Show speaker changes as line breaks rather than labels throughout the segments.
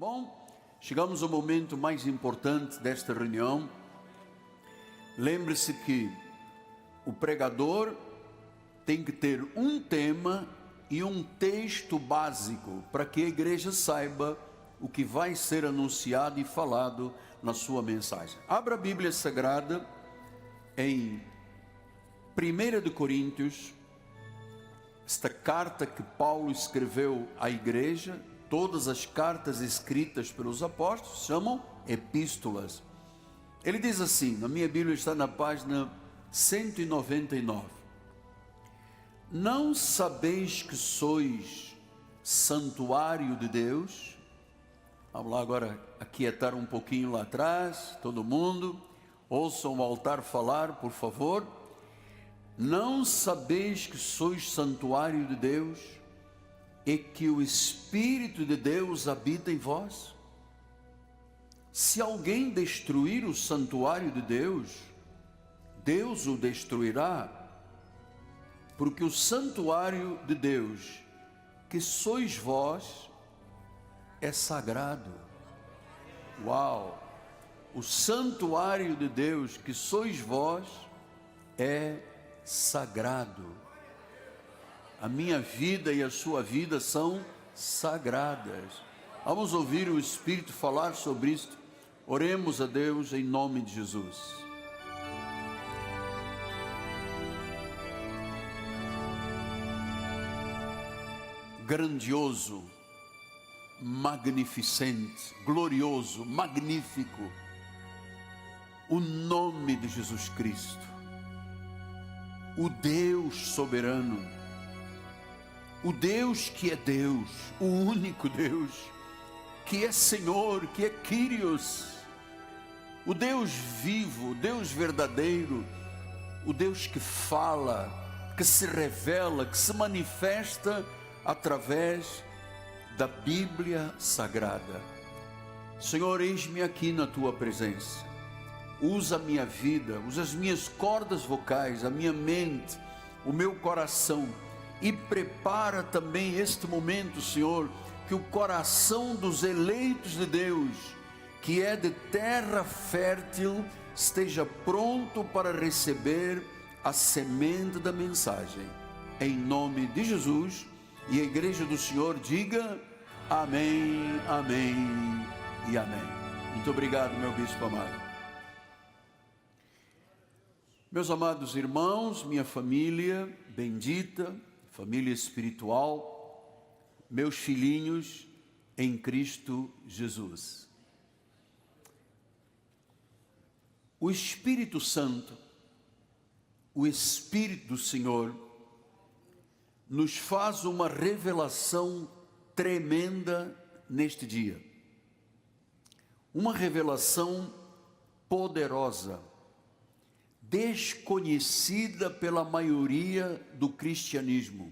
Bom, chegamos ao momento mais importante desta reunião. Lembre-se que o pregador tem que ter um tema e um texto básico para que a igreja saiba o que vai ser anunciado e falado na sua mensagem. Abra a Bíblia Sagrada em 1 de Coríntios, esta carta que Paulo escreveu à igreja. Todas as cartas escritas pelos apóstolos chamam epístolas. Ele diz assim, na minha Bíblia está na página 199. Não sabeis que sois santuário de Deus? Vamos lá agora aquietar um pouquinho lá atrás, todo mundo. Ouçam o altar falar, por favor. Não sabeis que sois santuário de Deus e que o Espírito de Deus habita em vós? Se alguém destruir o santuário de Deus, Deus o destruirá, porque o santuário de Deus, que sois vós, é sagrado. Uau! O santuário de Deus, que sois vós, é sagrado. A minha vida e a sua vida são sagradas. Vamos ouvir o Espírito falar sobre isto. Oremos a Deus em nome de Jesus. Grandioso, magnificente, glorioso, magnífico, o nome de Jesus Cristo, o Deus soberano, o Deus que é Deus, o único Deus, que é Senhor, que é Kyrios, o Deus vivo, o Deus verdadeiro, o Deus que fala, que se revela, que se manifesta através da Bíblia Sagrada. Senhor, eis-me aqui na Tua presença. Usa a minha vida, usa as minhas cordas vocais, a minha mente, o meu coração, e prepara também este momento, Senhor, que o coração dos eleitos de Deus, que é de terra fértil, esteja pronto para receber a semente da mensagem. Em nome de Jesus, e a igreja do Senhor diga amém, amém e amém. Muito obrigado, meu bispo amado. Meus amados irmãos, minha família bendita, família espiritual, meus filhinhos em Cristo Jesus. O Espírito Santo, o Espírito do Senhor, nos faz uma revelação tremenda neste dia. Uma revelação poderosa, desconhecida pela maioria do cristianismo.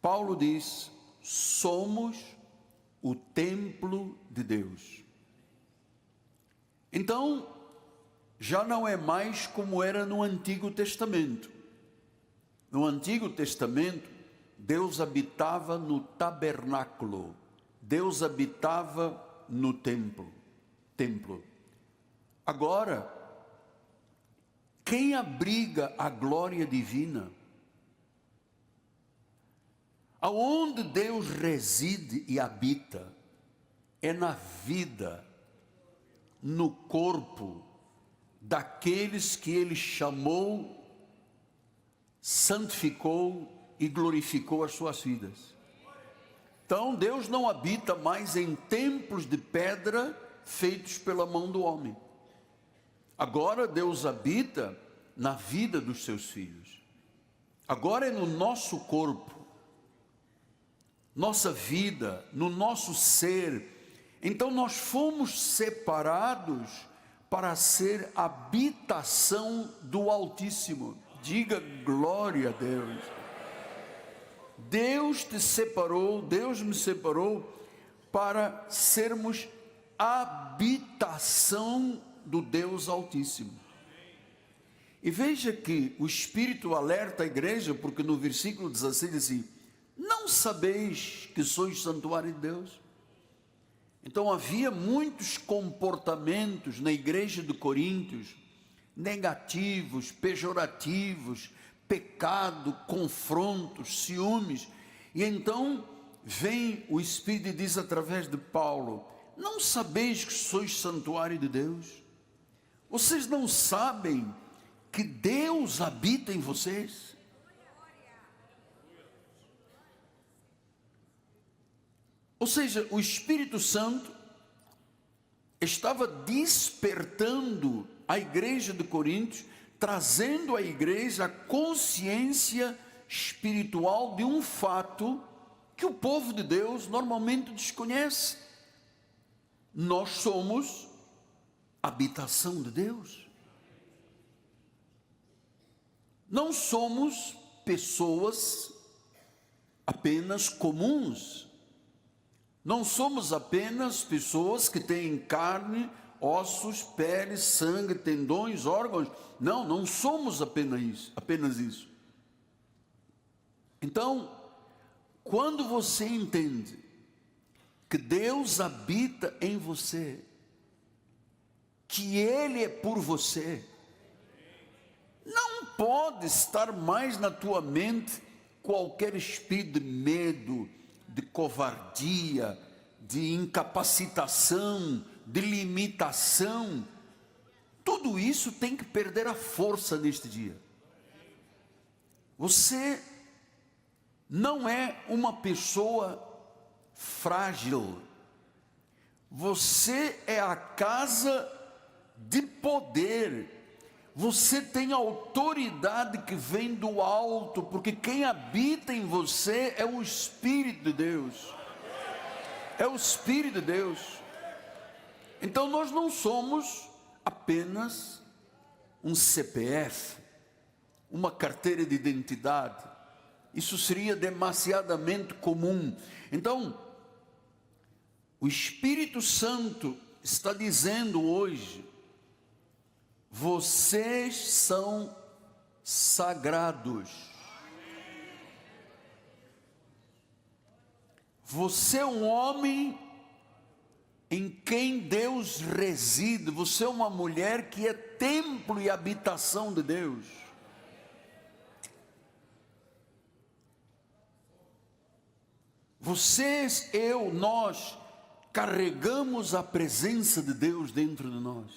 Paulo diz: somos o templo de Deus. Então, já não é mais como era no Antigo Testamento. No Antigo Testamento, Deus habitava no tabernáculo, Deus habitava no templo. Agora, quem abriga a glória divina? Aonde Deus reside e habita é na vida, no corpo daqueles que Ele chamou, santificou e glorificou as suas vidas. Então Deus não habita mais em templos de pedra feitos pela mão do homem. Agora Deus habita na vida dos seus filhos. Agora é no nosso corpo, nossa vida, no nosso ser. Então nós fomos separados para ser habitação do Altíssimo. Diga glória a Deus. Deus te separou, Deus me separou para sermos habitação do Deus Altíssimo. E veja que o Espírito alerta a igreja, porque no versículo 16 diz assim: não sabeis que sois santuário de Deus? Então havia muitos comportamentos na igreja de Coríntios, negativos, pejorativos, pecado, confrontos, ciúmes. E então vem o Espírito e diz através de Paulo: não sabeis que sois santuário de Deus? Vocês não sabem que Deus habita em vocês? Ou seja, o Espírito Santo estava despertando a igreja de Coríntios, trazendo à igreja a consciência espiritual de um fato que o povo de Deus normalmente desconhece. Nós somos habitação de Deus. Não somos pessoas apenas comuns. Não somos apenas pessoas que têm carne, ossos, pele, sangue, tendões, órgãos. Não, não somos apenas isso. Então, quando você entende que Deus habita em você, que Ele é por você, não pode estar mais na tua mente qualquer espírito de medo, de covardia, de incapacitação, de limitação. Tudo isso tem que perder a força neste dia. Você não é uma pessoa frágil. Você é a casa de poder. Você tem autoridade que vem do alto, porque quem habita em você é o Espírito de Deus. É o Espírito de Deus. Então nós não somos apenas um CPF, uma carteira de identidade. Isso seria demasiadamente comum. Então, o Espírito Santo está dizendo hoje: vocês são sagrados. Você é um homem em quem Deus reside. Você é uma mulher que é templo e habitação de Deus. Vocês, nós carregamos a presença de Deus dentro de nós.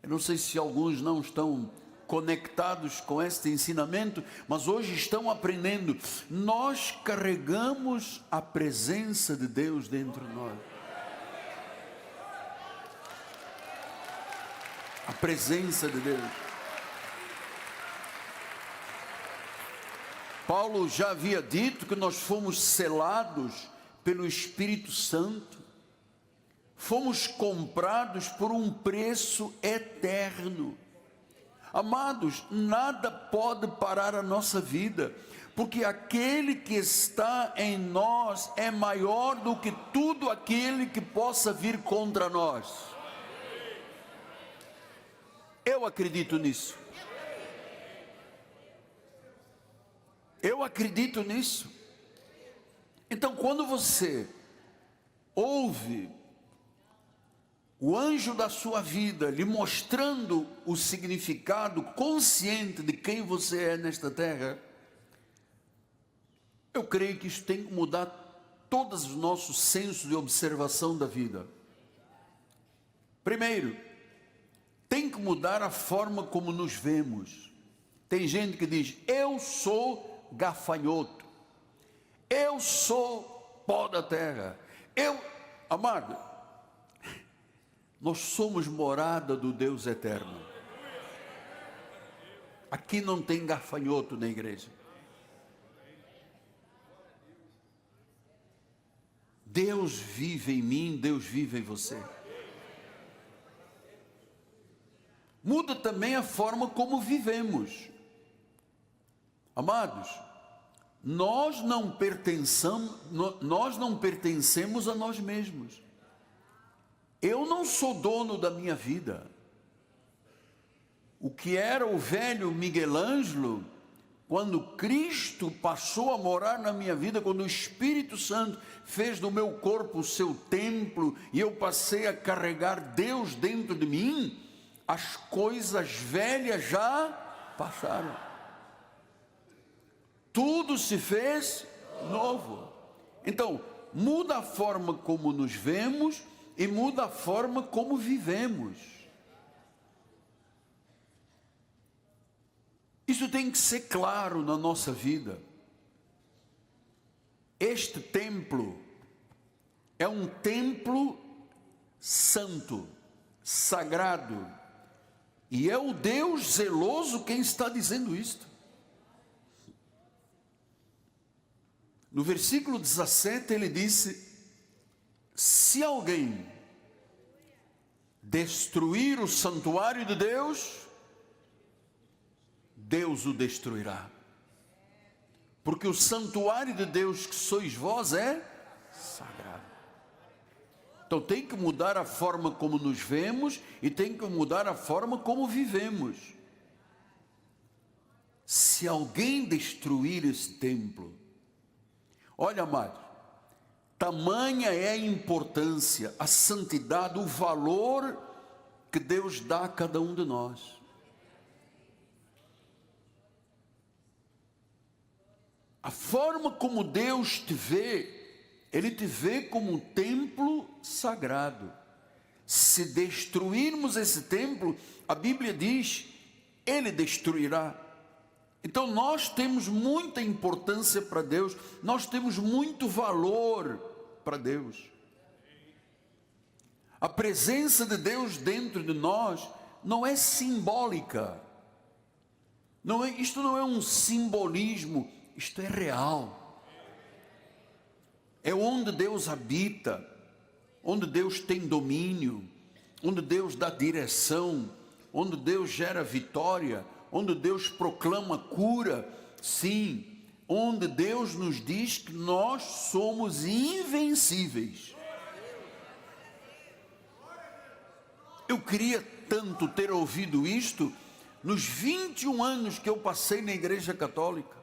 Eu não sei se alguns não estão conectados com este ensinamento, mas hoje estão aprendendo. Nós carregamos a presença de Deus dentro de nós. A presença de Deus. Paulo já havia dito que nós fomos selados pelo Espírito Santo. Fomos comprados por um preço eterno. Amados, nada pode parar a nossa vida, porque aquele que está em nós é maior do que tudo aquele que possa vir contra nós. Eu acredito nisso. Eu acredito nisso. Então, quando você ouve o anjo da sua vida lhe mostrando o significado consciente de quem você é nesta terra, eu creio que isso tem que mudar todos os nossos sensos de observação da vida. Primeiro, tem que mudar a forma como nos vemos. Tem gente que diz: eu sou gafanhoto, eu sou pó da terra. Amado, nós somos morada do Deus eterno. Aqui não tem gafanhoto na igreja. Deus vive em mim, Deus vive em você. Muda também a forma como vivemos. Amados, nós não pertencemos a nós mesmos. Eu não sou dono da minha vida. O que era o velho Miguel Ângelo Quando Cristo passou a morar na minha vida, quando o Espírito Santo fez do meu corpo o seu templo, e eu passei a carregar Deus dentro de mim, as coisas velhas já passaram. Tudo se fez novo. Então, muda a forma como nos vemos e muda a forma como vivemos. Isso tem que ser claro na nossa vida. Este templo é um templo santo, sagrado, e é o Deus zeloso quem está dizendo isto. No versículo 17 ele disse: se alguém destruir o santuário de Deus, Deus o destruirá. Porque o santuário de Deus que sois vós é sagrado. Então tem que mudar a forma como nos vemos e tem que mudar a forma como vivemos. Se alguém destruir esse templo, olha, amado, tamanha é a importância, a santidade, o valor que Deus dá a cada um de nós. A forma como Deus te vê, Ele te vê como um templo sagrado. Se destruirmos esse templo, a Bíblia diz, Ele destruirá. Então nós temos muita importância para Deus, nós temos muito valor para Deus. A presença de Deus dentro de nós não é simbólica. Isto não é um simbolismo, isto é real. É onde Deus habita, onde Deus tem domínio, onde Deus dá direção, onde Deus gera vitória, onde Deus proclama cura, sim, onde Deus nos diz que nós somos invencíveis. Eu queria tanto ter ouvido isto nos 21 anos que eu passei na Igreja Católica.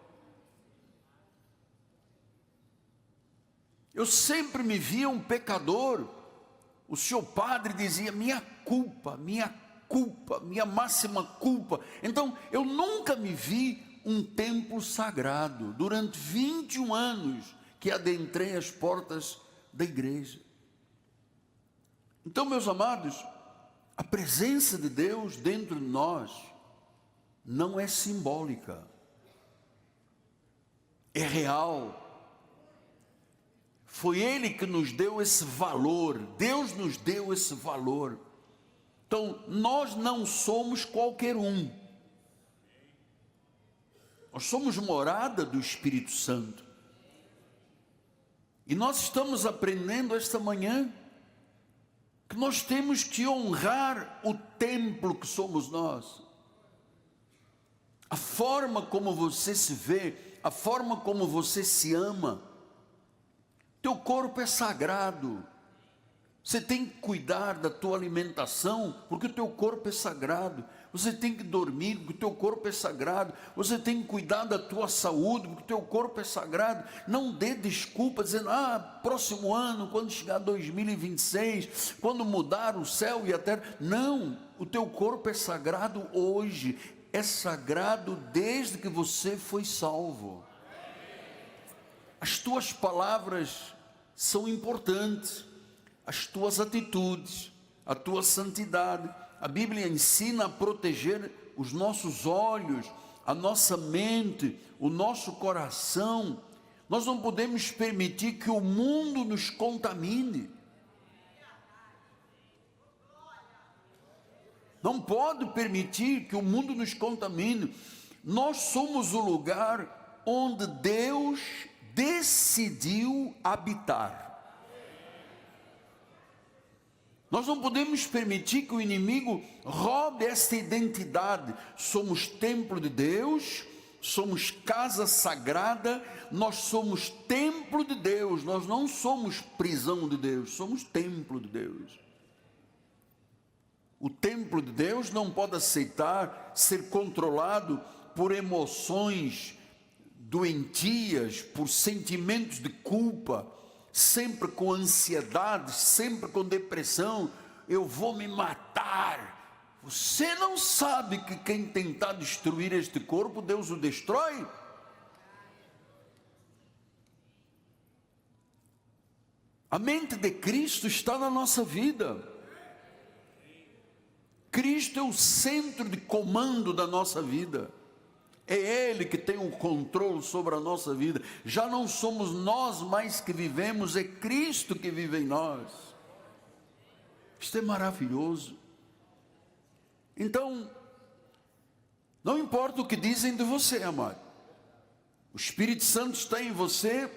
Eu sempre me via um pecador. O senhor padre dizia, minha culpa, minha máxima culpa. Então, eu nunca me vi um templo sagrado, durante 21 anos que adentrei as portas da igreja. Então, meus amados, a presença de Deus dentro de nós não é simbólica, é real. Foi Ele que nos deu esse valor, Deus nos deu esse valor. Então, nós não somos qualquer um. Nós somos morada do Espírito Santo. E nós estamos aprendendo esta manhã que nós temos que honrar o templo que somos nós. A forma como você se vê, a forma como você se ama. Teu corpo é sagrado. Você tem que cuidar da tua alimentação, porque o teu corpo é sagrado. Você tem que dormir, porque o teu corpo é sagrado. Você tem que cuidar da tua saúde, porque o teu corpo é sagrado. Não dê desculpa dizendo, próximo ano, quando chegar 2026, quando mudar o céu e a terra. Não, o teu corpo é sagrado hoje. É sagrado desde que você foi salvo. As tuas palavras são importantes, as tuas atitudes, a tua santidade. A Bíblia ensina a proteger os nossos olhos, a nossa mente, o nosso coração. Nós não podemos permitir que o mundo nos contamine. Não pode permitir que o mundo nos contamine. Nós somos o lugar onde Deus decidiu habitar. Nós não podemos permitir que o inimigo roube esta identidade. Somos templo de Deus, somos casa sagrada, nós somos templo de Deus, nós não somos prisão de Deus, somos templo de Deus. O templo de Deus não pode aceitar ser controlado por emoções doentias, por sentimentos de culpa, sempre com ansiedade, sempre com depressão, eu vou me matar. Você não sabe que quem tentar destruir este corpo, Deus o destrói? A mente de Cristo está na nossa vida. Cristo é o centro de comando da nossa vida. É Ele que tem o controle sobre a nossa vida. Já não somos nós mais que vivemos, é Cristo que vive em nós. Isto é maravilhoso. Então, não importa o que dizem de você, amado. O Espírito Santo está em você.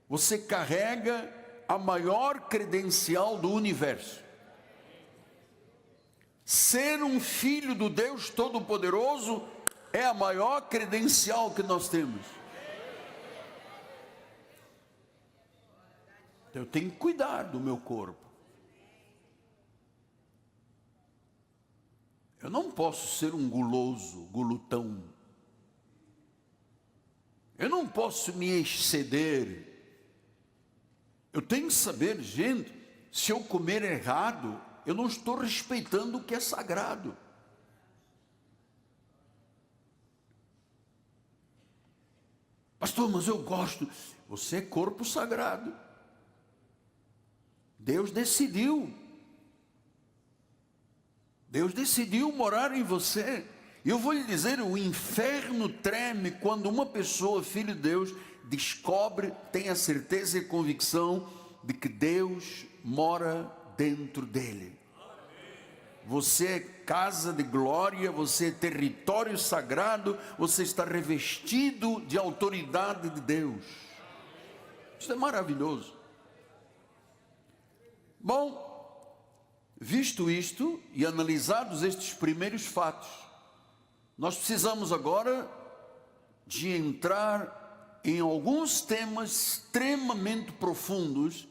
Você carrega a maior credencial do universo. Ser um filho do Deus Todo-Poderoso é a maior credencial que nós temos. Eu tenho que cuidar do meu corpo. Eu não posso ser um guloso, glutão. Eu não posso me exceder. Eu tenho que saber, gente, se eu comer errado, eu não estou respeitando o que é sagrado. Pastor, mas eu gosto. Você é corpo sagrado. Deus decidiu. Deus decidiu morar em você. E eu vou lhe dizer, o inferno treme quando uma pessoa, filho de Deus, descobre, tem a certeza e a convicção de que Deus mora dentro dele. Você é casa de glória, você é território sagrado, você está revestido de autoridade de Deus. Isso é maravilhoso. Bom, visto isto e analisados estes primeiros fatos, nós precisamos agora de entrar em alguns temas extremamente profundos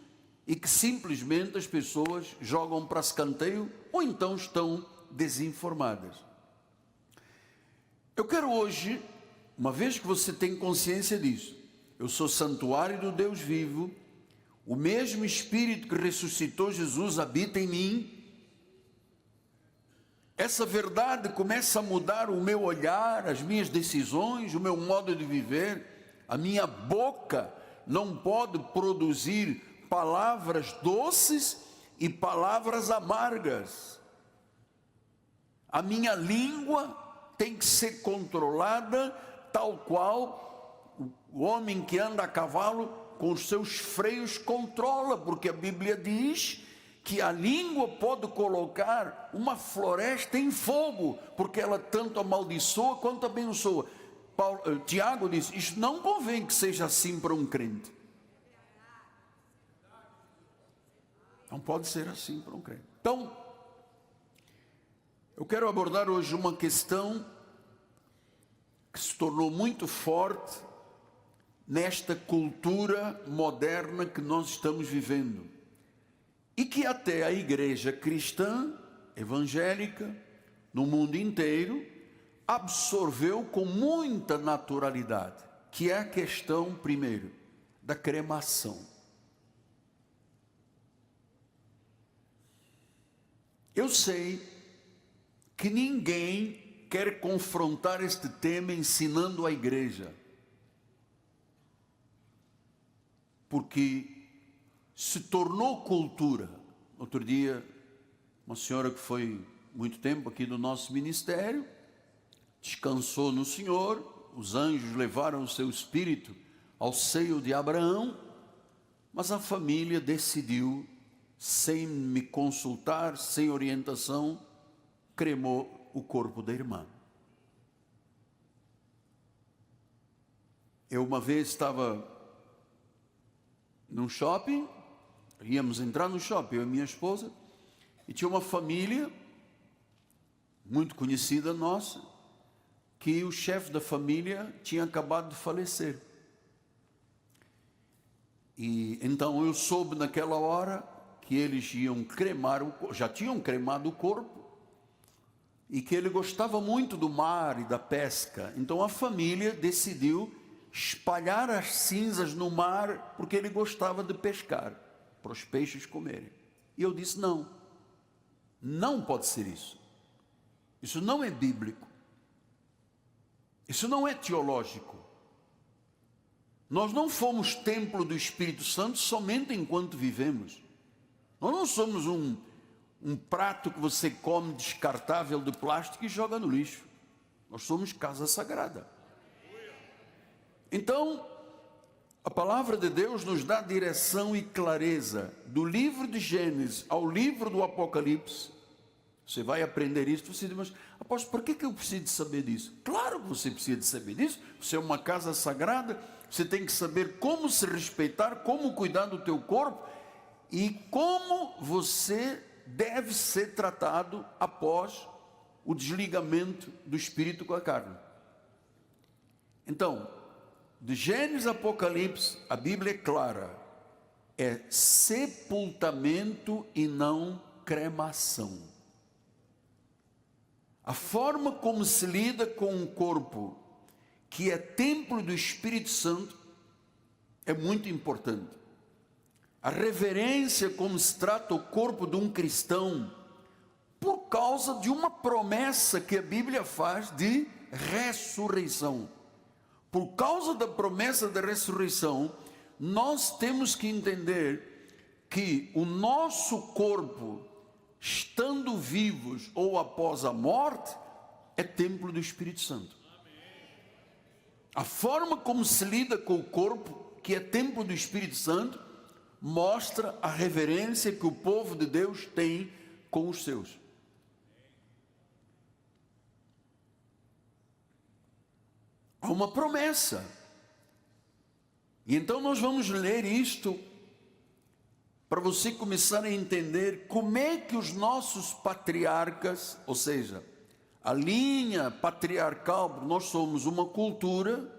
e que simplesmente as pessoas jogam para escanteio ou então estão desinformadas. Eu quero hoje, uma vez que você tem consciência disso, eu sou santuário do Deus vivo, o mesmo Espírito que ressuscitou Jesus habita em mim. Essa verdade começa a mudar o meu olhar, as minhas decisões, o meu modo de viver. A minha boca não pode produzir palavras doces e palavras amargas. A minha língua tem que ser controlada tal qual o homem que anda a cavalo com os seus freios controla, porque a Bíblia diz que a língua pode colocar uma floresta em fogo, porque ela tanto amaldiçoa quanto abençoa. Tiago diz, isso não convém que seja assim para um crente. Não pode ser assim para um crente. Então, eu quero abordar hoje uma questão que se tornou muito forte nesta cultura moderna que nós estamos vivendo. E que até a igreja cristã, evangélica, no mundo inteiro, absorveu com muita naturalidade, que é a questão, primeiro, da cremação. Eu sei que ninguém quer confrontar este tema ensinando a igreja, porque se tornou cultura. Outro dia, uma senhora que foi muito tempo aqui do nosso ministério, descansou no Senhor, os anjos levaram o seu espírito ao seio de Abraão, mas a família decidiu, sem me consultar, sem orientação, cremou o corpo da irmã. Eu uma vez estava num shopping, íamos entrar no shopping, eu e minha esposa, e tinha uma família muito conhecida nossa, que o chefe da família tinha acabado de falecer. E então eu soube naquela hora que eles iam cremar, já tinham cremado o corpo, e que ele gostava muito do mar e da pesca. Então a família decidiu espalhar as cinzas no mar, porque ele gostava de pescar, para os peixes comerem. E eu disse: não, não pode ser isso. Isso não é bíblico. Isso não é teológico. Nós não fomos templo do Espírito Santo somente enquanto vivemos. Nós não somos um prato que você come descartável de plástico e joga no lixo. Nós somos casa sagrada. Então, a palavra de Deus nos dá direção e clareza. Do livro de Gênesis ao livro do Apocalipse, você vai aprender isso. Você diz: mas apóstolo, por que eu preciso de saber disso? Claro que você precisa de saber disso. Você é uma casa sagrada, você tem que saber como se respeitar, como cuidar do teu corpo e como você deve ser tratado após o desligamento do espírito com a carne. Então, de Gênesis a Apocalipse, a Bíblia é clara: é sepultamento e não cremação. A forma como se lida com um corpo que é templo do Espírito Santo é muito importante. A reverência como se trata o corpo de um cristão, por causa de uma promessa que a Bíblia faz de ressurreição. Por causa da promessa da ressurreição, nós temos que entender que o nosso corpo, estando vivos ou após a morte, é templo do Espírito Santo. A forma como se lida com o corpo, que é templo do Espírito Santo, mostra a reverência que o povo de Deus tem com os seus. Há uma promessa. E então nós vamos ler isto para você começar a entender como é que os nossos patriarcas, ou seja, a linha patriarcal, nós somos uma cultura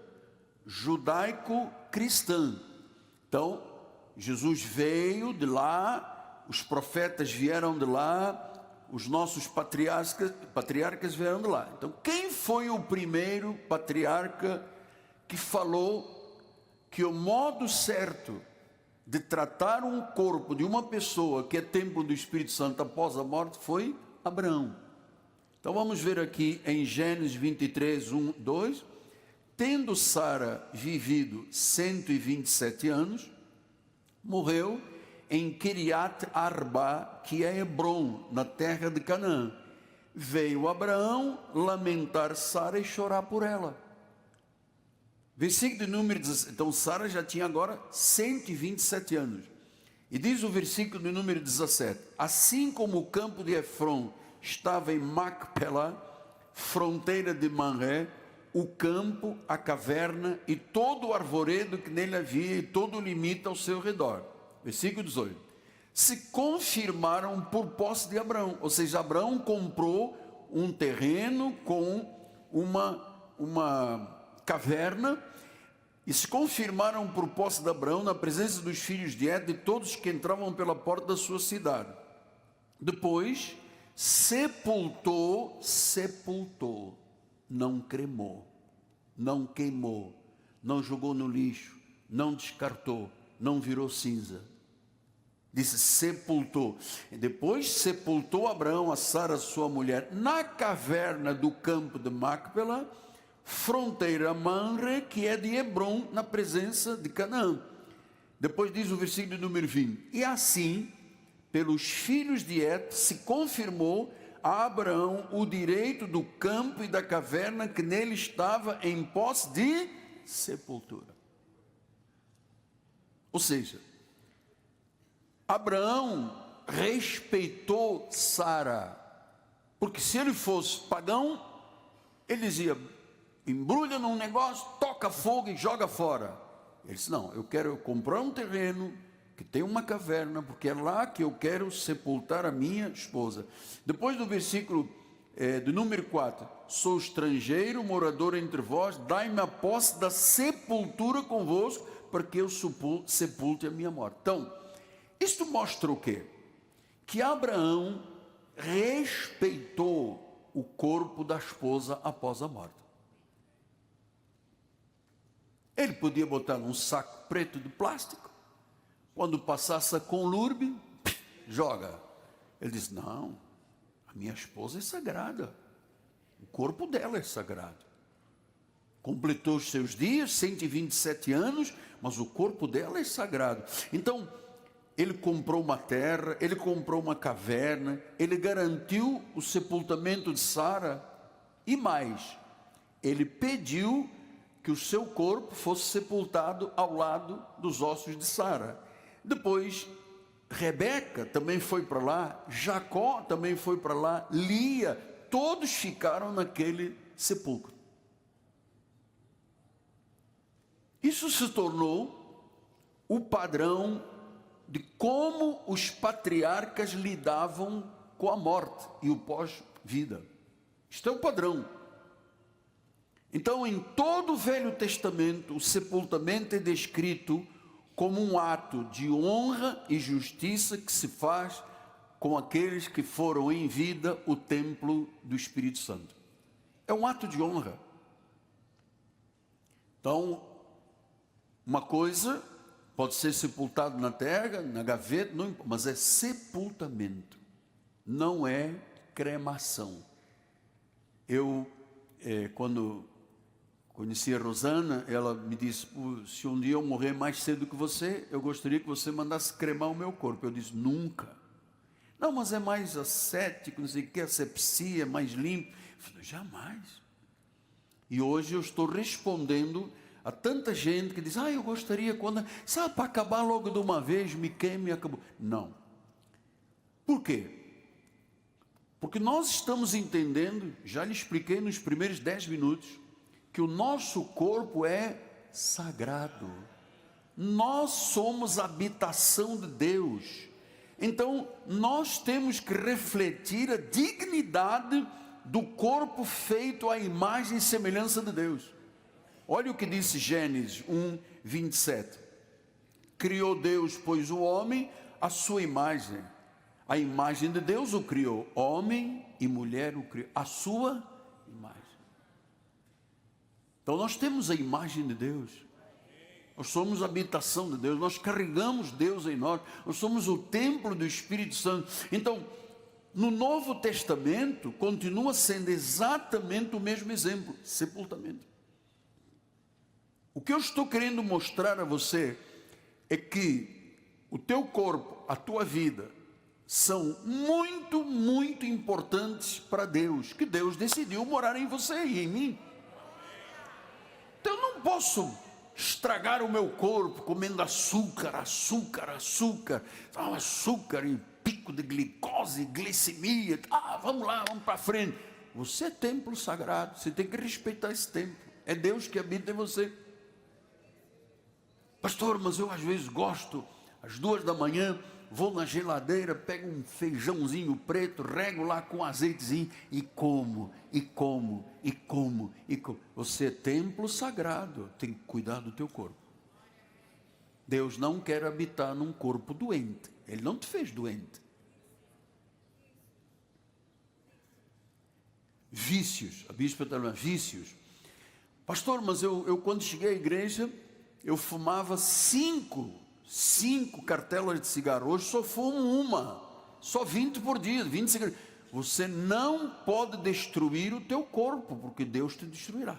judaico-cristã. Então, Jesus veio de lá, os profetas vieram de lá, os nossos patriarcas vieram de lá. Então, quem foi o primeiro patriarca que falou que o modo certo de tratar um corpo de uma pessoa que é templo do Espírito Santo após a morte foi Abraão? Então vamos ver aqui em Gênesis 23, 1, 2. Tendo Sara vivido 127 anos, morreu em Kiriat Arba, que é Hebron, na terra de Canaã. Veio Abraão lamentar Sara e chorar por ela. Versículo de número 17. Então Sara já tinha agora 127 anos. E diz o versículo de número 17: assim como o campo de Efron estava em Macpela, fronteira de Manré, o campo, a caverna e todo o arvoredo que nele havia e todo o limite ao seu redor. Versículo 18. Se confirmaram por posse de Abraão, ou seja, Abraão comprou um terreno com uma caverna, e se confirmaram por posse de Abraão na presença dos filhos de Et e todos que entravam pela porta da sua cidade. Depois sepultou, não cremou, não queimou, não jogou no lixo, não descartou, não virou cinza. Disse sepultou. E depois sepultou Abraão a Sara, sua mulher, na caverna do campo de Macpela, fronteira Manre, que é de Hebron, na presença de Canaã. Depois diz o versículo número 20: e assim, pelos filhos de Et, se confirmou a Abraão o direito do campo e da caverna que nele estava em posse de sepultura. Ou seja, Abraão respeitou Sara, porque se ele fosse pagão, ele dizia: embrulha num negócio, toca fogo e joga fora. Ele disse: não, eu quero comprar um terreno que tem uma caverna, porque é lá que eu quero sepultar a minha esposa. Depois do versículo de número 4, sou estrangeiro, morador entre vós, dai-me a posse da sepultura convosco, para que eu sepulte a minha morte. Então, isto mostra o quê? Que Abraão respeitou o corpo da esposa após a morte. Ele podia botar num saco preto de plástico, quando passasse a conlurbe, joga. Ele disse, não, a minha esposa é sagrada, o corpo dela é sagrado. Completou os seus dias, 127 anos, mas o corpo dela é sagrado. Então, ele comprou uma terra, ele comprou uma caverna, ele garantiu o sepultamento de Sara e mais, ele pediu que o seu corpo fosse sepultado ao lado dos ossos de Sara. Depois, Rebeca também foi para lá, Jacó também foi para lá, Lia, todos ficaram naquele sepulcro. Isso se tornou o padrão de como os patriarcas lidavam com a morte e o pós-vida. Isto é o padrão. Então, em todo o Velho Testamento, o sepultamento é descrito como um ato de honra e justiça que se faz com aqueles que foram em vida o templo do Espírito Santo. É um ato de honra. Então, uma coisa pode ser sepultado na terra, na gaveta, não, mas é sepultamento, não é cremação. Eu, quando conheci a Rosana, ela me disse, se um dia eu morrer mais cedo que você, eu gostaria que você mandasse cremar o meu corpo. Eu disse, nunca. Não, mas é mais ascético, não sei o que, asepsia, é mais limpo. Eu falei, jamais. E hoje eu estou respondendo a tanta gente que diz, eu gostaria quando, sabe, para acabar logo de uma vez, me queime e acabou. Não. Por quê? Porque nós estamos entendendo, já lhe expliquei nos primeiros 10 minutos, que o nosso corpo é sagrado. Nós somos a habitação de Deus. Então, nós temos que refletir a dignidade do corpo feito à imagem e semelhança de Deus. Olha o que disse Gênesis 1, 27. Criou Deus, pois, o homem à sua imagem. A imagem de Deus o criou. Homem e mulher o criou. A sua imagem. Então nós temos a imagem de Deus, nós somos a habitação de Deus, nós carregamos Deus em nós, nós somos o templo do Espírito Santo. Então, no Novo Testamento, continua sendo exatamente o mesmo exemplo, sepultamento. O que eu estou querendo mostrar a você é que o teu corpo, a tua vida, são muito, muito importantes para Deus, que Deus decidiu morar em você e em mim. Então eu não posso estragar o meu corpo comendo açúcar e pico de glicose, glicemia. Vamos lá, vamos para frente. Você é templo sagrado, você tem que respeitar esse templo. É Deus que habita em você. Pastor, mas eu às vezes gosto, às 2 da manhã, vou na geladeira, pego um feijãozinho preto, rego lá com azeitezinho e como. Você é templo sagrado, tem que cuidar do teu corpo. Deus não quer habitar num corpo doente, Ele não te fez doente. Vícios, a bispa está falando, vícios. Pastor, mas eu quando cheguei à igreja, eu fumava 5 cartelas de cigarro, hoje só fumo uma, só 20 por dia, 20 cigarros. Você não pode destruir o teu corpo, porque Deus te destruirá.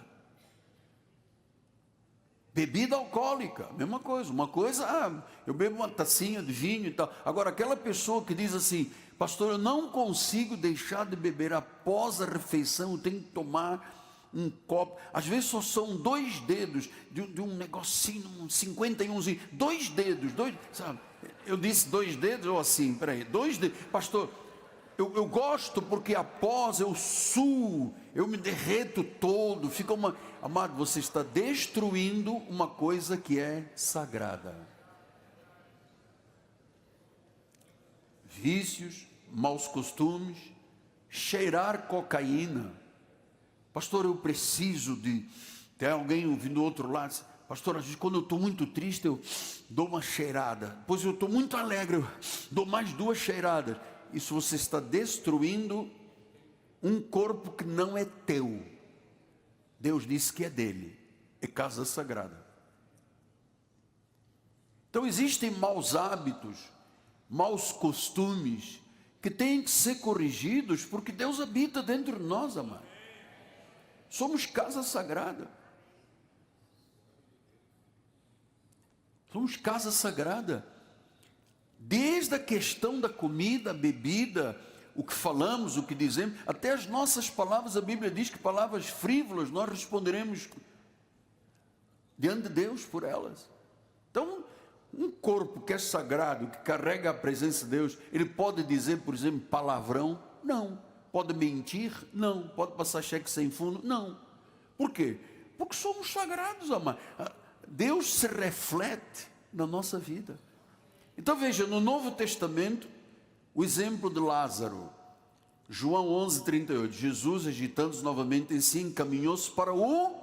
Bebida alcoólica, mesma coisa, uma coisa, eu bebo uma tacinha de vinho e tal. Agora, aquela pessoa que diz assim, pastor, eu não consigo deixar de beber após a refeição, eu tenho que tomar um copo, às vezes só são 2 dedos de um negocinho, um 51zinho, 2 dedos, sabe? Eu disse 2 dedos ou assim, peraí, 2 dedos, pastor, eu gosto porque após eu suo, eu me derreto todo, fica amado, você está destruindo uma coisa que é sagrada. Vícios, maus costumes, cheirar cocaína. Pastor, eu preciso de... Tem alguém ouvindo do outro lado, pastor, às vezes quando eu estou muito triste, eu dou uma cheirada. Depois eu estou muito alegre, eu dou mais 2 cheiradas. Isso você está destruindo um corpo que não é teu. Deus disse que é dele, é casa sagrada. Então existem maus hábitos, maus costumes, que têm que ser corrigidos, porque Deus habita dentro de nós, amado. Somos casa sagrada. Somos casa sagrada. Desde a questão da comida, bebida, o que falamos, o que dizemos, até as nossas palavras, a Bíblia diz que palavras frívolas, nós responderemos diante de Deus por elas. Então, um corpo que é sagrado, que carrega a presença de Deus, ele pode dizer, por exemplo, palavrão? Não. Pode mentir? Não. Pode passar cheque sem fundo? Não. Por quê? Porque somos sagrados, amado. Deus se reflete na nossa vida. Então veja, no Novo Testamento, o exemplo de Lázaro. João 11:38. Jesus, agitando-se novamente em si, encaminhou-se para o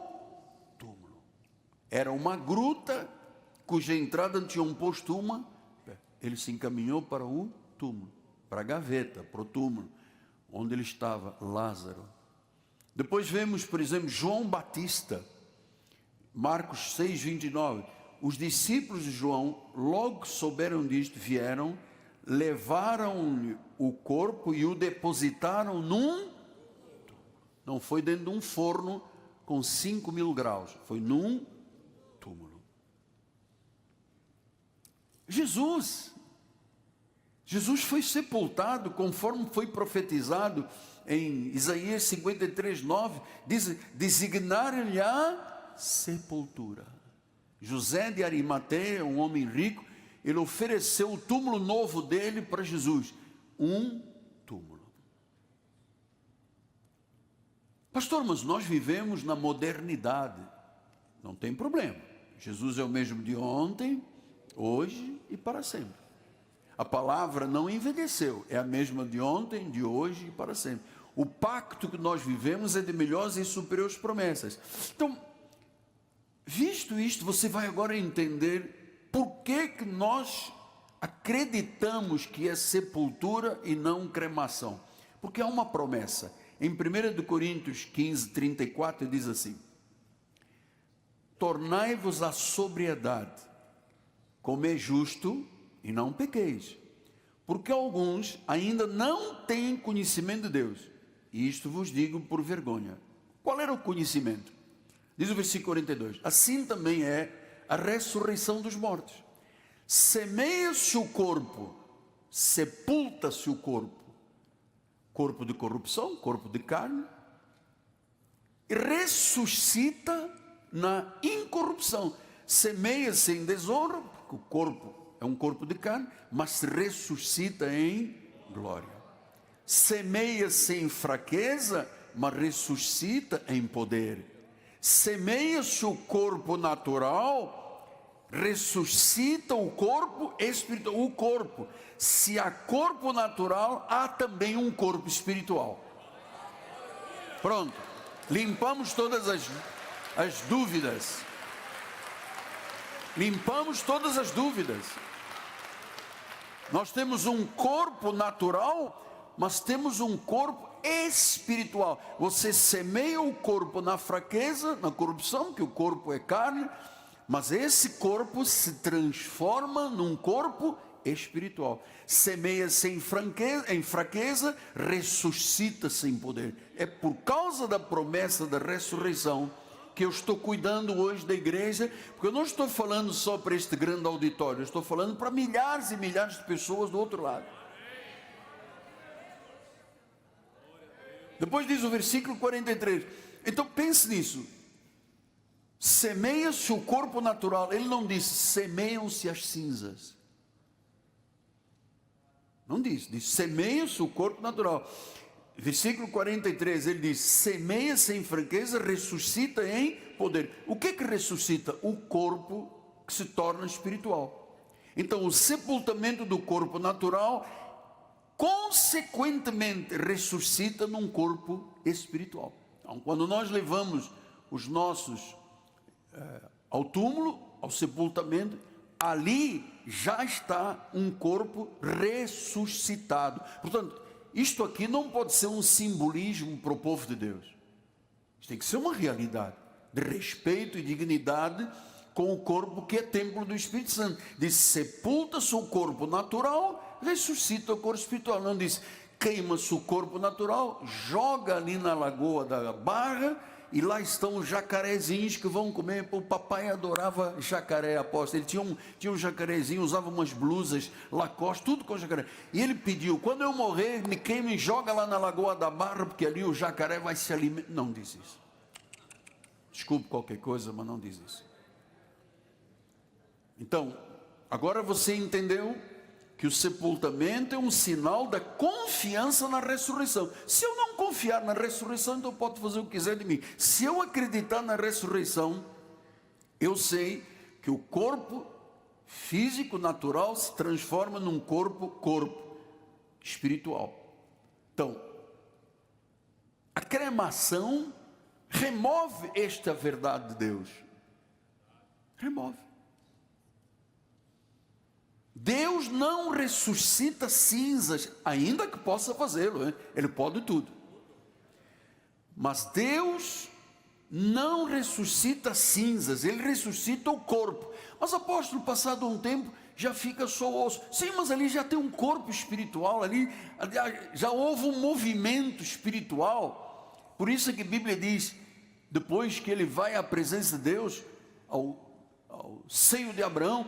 túmulo. Era uma gruta cuja entrada tinha um posto uma. Ele se encaminhou para o túmulo, para a gaveta, para o túmulo, onde ele estava, Lázaro. Depois vemos, por exemplo, João Batista, Marcos 6:29. Os discípulos de João, logo que souberam disto, vieram, levaram o corpo e o depositaram num... Não foi dentro de um forno com 5.000 graus, foi num túmulo. Jesus foi sepultado conforme foi profetizado em Isaías 53:9, diz, designaram-lhe a sepultura. José de Arimateia, um homem rico, ele ofereceu o túmulo novo dele para Jesus, um túmulo. Pastor, mas nós vivemos na modernidade. Não tem problema. Jesus é o mesmo de ontem, hoje e para sempre. A palavra não envelheceu, é a mesma de ontem, de hoje e para sempre. O pacto que nós vivemos é de melhores e superiores promessas. Então, visto isto, você vai agora entender por que nós acreditamos que é sepultura e não cremação. Porque há uma promessa. Em 1 Coríntios 15:34 diz assim: tornai-vos à sobriedade, como é justo, e não pequeis, porque alguns ainda não têm conhecimento de Deus, e isto vos digo por vergonha. Qual era o conhecimento? Diz o versículo 42, assim também é a ressurreição dos mortos. Semeia-se o corpo, sepulta-se o corpo, corpo de corrupção, corpo de carne, e ressuscita na incorrupção. Semeia-se em desonra, porque o corpo é um corpo de carne, mas se ressuscita em glória. Semeia-se em fraqueza, mas ressuscita em poder. Semeia-se o corpo natural, ressuscita o corpo espiritual. O corpo, se há corpo natural, há também um corpo espiritual. Pronto, limpamos todas as dúvidas. Limpamos todas as dúvidas. Nós temos um corpo natural, mas temos um corpo espiritual. Você semeia o corpo na fraqueza, na corrupção, que o corpo é carne, mas esse corpo se transforma num corpo espiritual. Semeia-se em fraqueza, ressuscita-se em poder. É por causa da promessa da ressurreição que eu estou cuidando hoje da igreja, porque eu não estou falando só para este grande auditório, eu estou falando para milhares e milhares de pessoas do outro lado. Depois diz o versículo 43, então pense nisso, semeia-se o corpo natural, ele não disse semeiam-se as cinzas, não diz semeia-se o corpo natural. Versículo 43, ele diz, semeia-se em fraqueza, ressuscita em poder. O que ressuscita? O corpo que se torna espiritual. Então, o sepultamento do corpo natural, consequentemente, ressuscita num corpo espiritual. Então, quando nós levamos os nossos ao túmulo, ao sepultamento, ali já está um corpo ressuscitado. Portanto, isto aqui não pode ser um simbolismo para o povo de Deus. Isto tem que ser uma realidade de respeito e dignidade com o corpo que é templo do Espírito Santo. Diz, sepulta-se o corpo natural, ressuscita o corpo espiritual. Não diz, queima-se o corpo natural, joga ali na lagoa da Barra, e lá estão os jacarezinhos que vão comer. O papai adorava jacaré, aposto. Ele tinha um jacarezinho, usava umas blusas Lacoste, tudo com jacaré. E ele pediu, quando eu morrer, me queime e joga lá na lagoa da Barra, porque ali o jacaré vai se alimentar. Não diz isso. Desculpe qualquer coisa, mas não diz isso. Então, agora você entendeu que o sepultamento é um sinal da confiança na ressurreição. Se eu não confiar na ressurreição, então pode fazer o que quiser de mim. Se eu acreditar na ressurreição, eu sei que o corpo físico, natural, se transforma num corpo espiritual. Então, a cremação remove esta verdade de Deus. Remove. Deus não ressuscita cinzas, ainda que possa fazê-lo, hein? Ele pode tudo. Mas Deus não ressuscita cinzas, Ele ressuscita o corpo. Mas apóstolo, passado um tempo, já fica só osso. Sim, mas ali já tem um corpo espiritual, ali já houve um movimento espiritual. Por isso que a Bíblia diz, depois que ele vai à presença de Deus, ao seio de Abraão,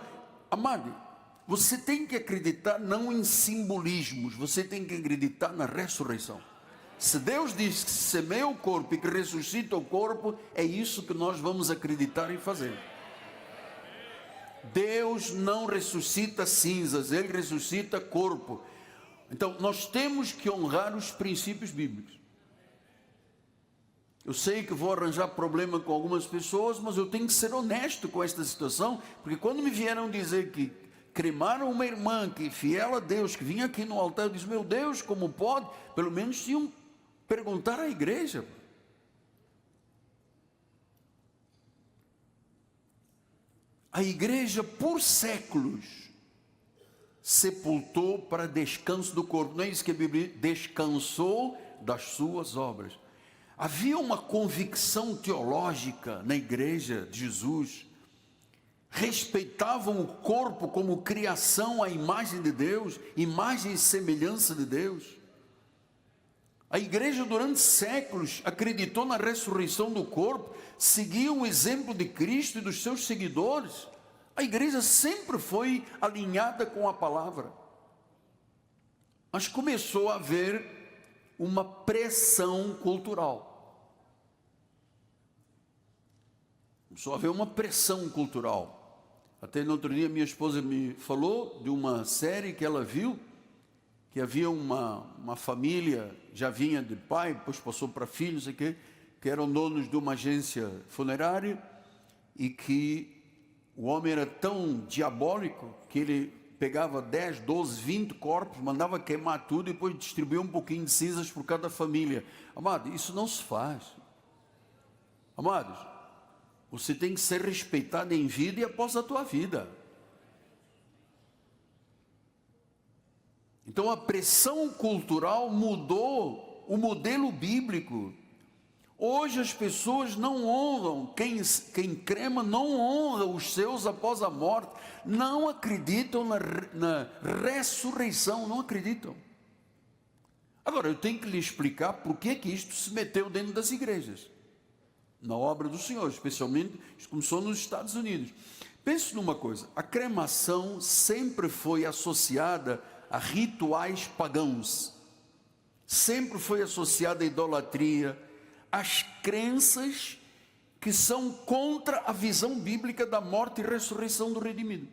amado, você tem que acreditar não em simbolismos, você tem que acreditar na ressurreição. Se Deus diz que semeia o corpo e que ressuscita o corpo, é isso que nós vamos acreditar e fazer. Deus não ressuscita cinzas, Ele ressuscita corpo. Então, nós temos que honrar os princípios bíblicos. Eu sei que vou arranjar problema com algumas pessoas, mas eu tenho que ser honesto com esta situação, porque quando me vieram dizer que cremaram uma irmã que fiel a Deus, que vinha aqui no altar, eu disse, meu Deus, como pode? Pelo menos tinham que perguntar à igreja. A igreja, por séculos, sepultou para descanso do corpo. Não é isso que a Bíblia diz? Descansou das suas obras. Havia uma convicção teológica na igreja de Jesus. Respeitavam o corpo como criação à imagem de Deus, imagem e semelhança de Deus. A igreja durante séculos acreditou na ressurreição do corpo, seguia o exemplo de Cristo e dos seus seguidores. A igreja sempre foi alinhada com a palavra. Mas começou a haver uma pressão cultural. Começou a haver uma pressão cultural. Até no outro dia minha esposa me falou de uma série que ela viu, que havia uma família, já vinha de pai, depois passou para filho, não sei o quê, que eram donos de uma agência funerária, e que o homem era tão diabólico que ele pegava 10, 12, 20 corpos, mandava queimar tudo e depois distribuía um pouquinho de cinzas por cada família. Amado, isso não se faz. Amados, você tem que ser respeitado em vida e após a tua vida. Então a pressão cultural mudou o modelo bíblico. Hoje as pessoas não honram, quem crema não honra os seus após a morte, não acreditam na ressurreição, não acreditam. Agora eu tenho que lhe explicar por que isto se meteu dentro das igrejas, na obra do Senhor, especialmente, isso começou nos Estados Unidos. Pense numa coisa, a cremação sempre foi associada a rituais pagãos, sempre foi associada à idolatria, às crenças que são contra a visão bíblica da morte e ressurreição do redimido.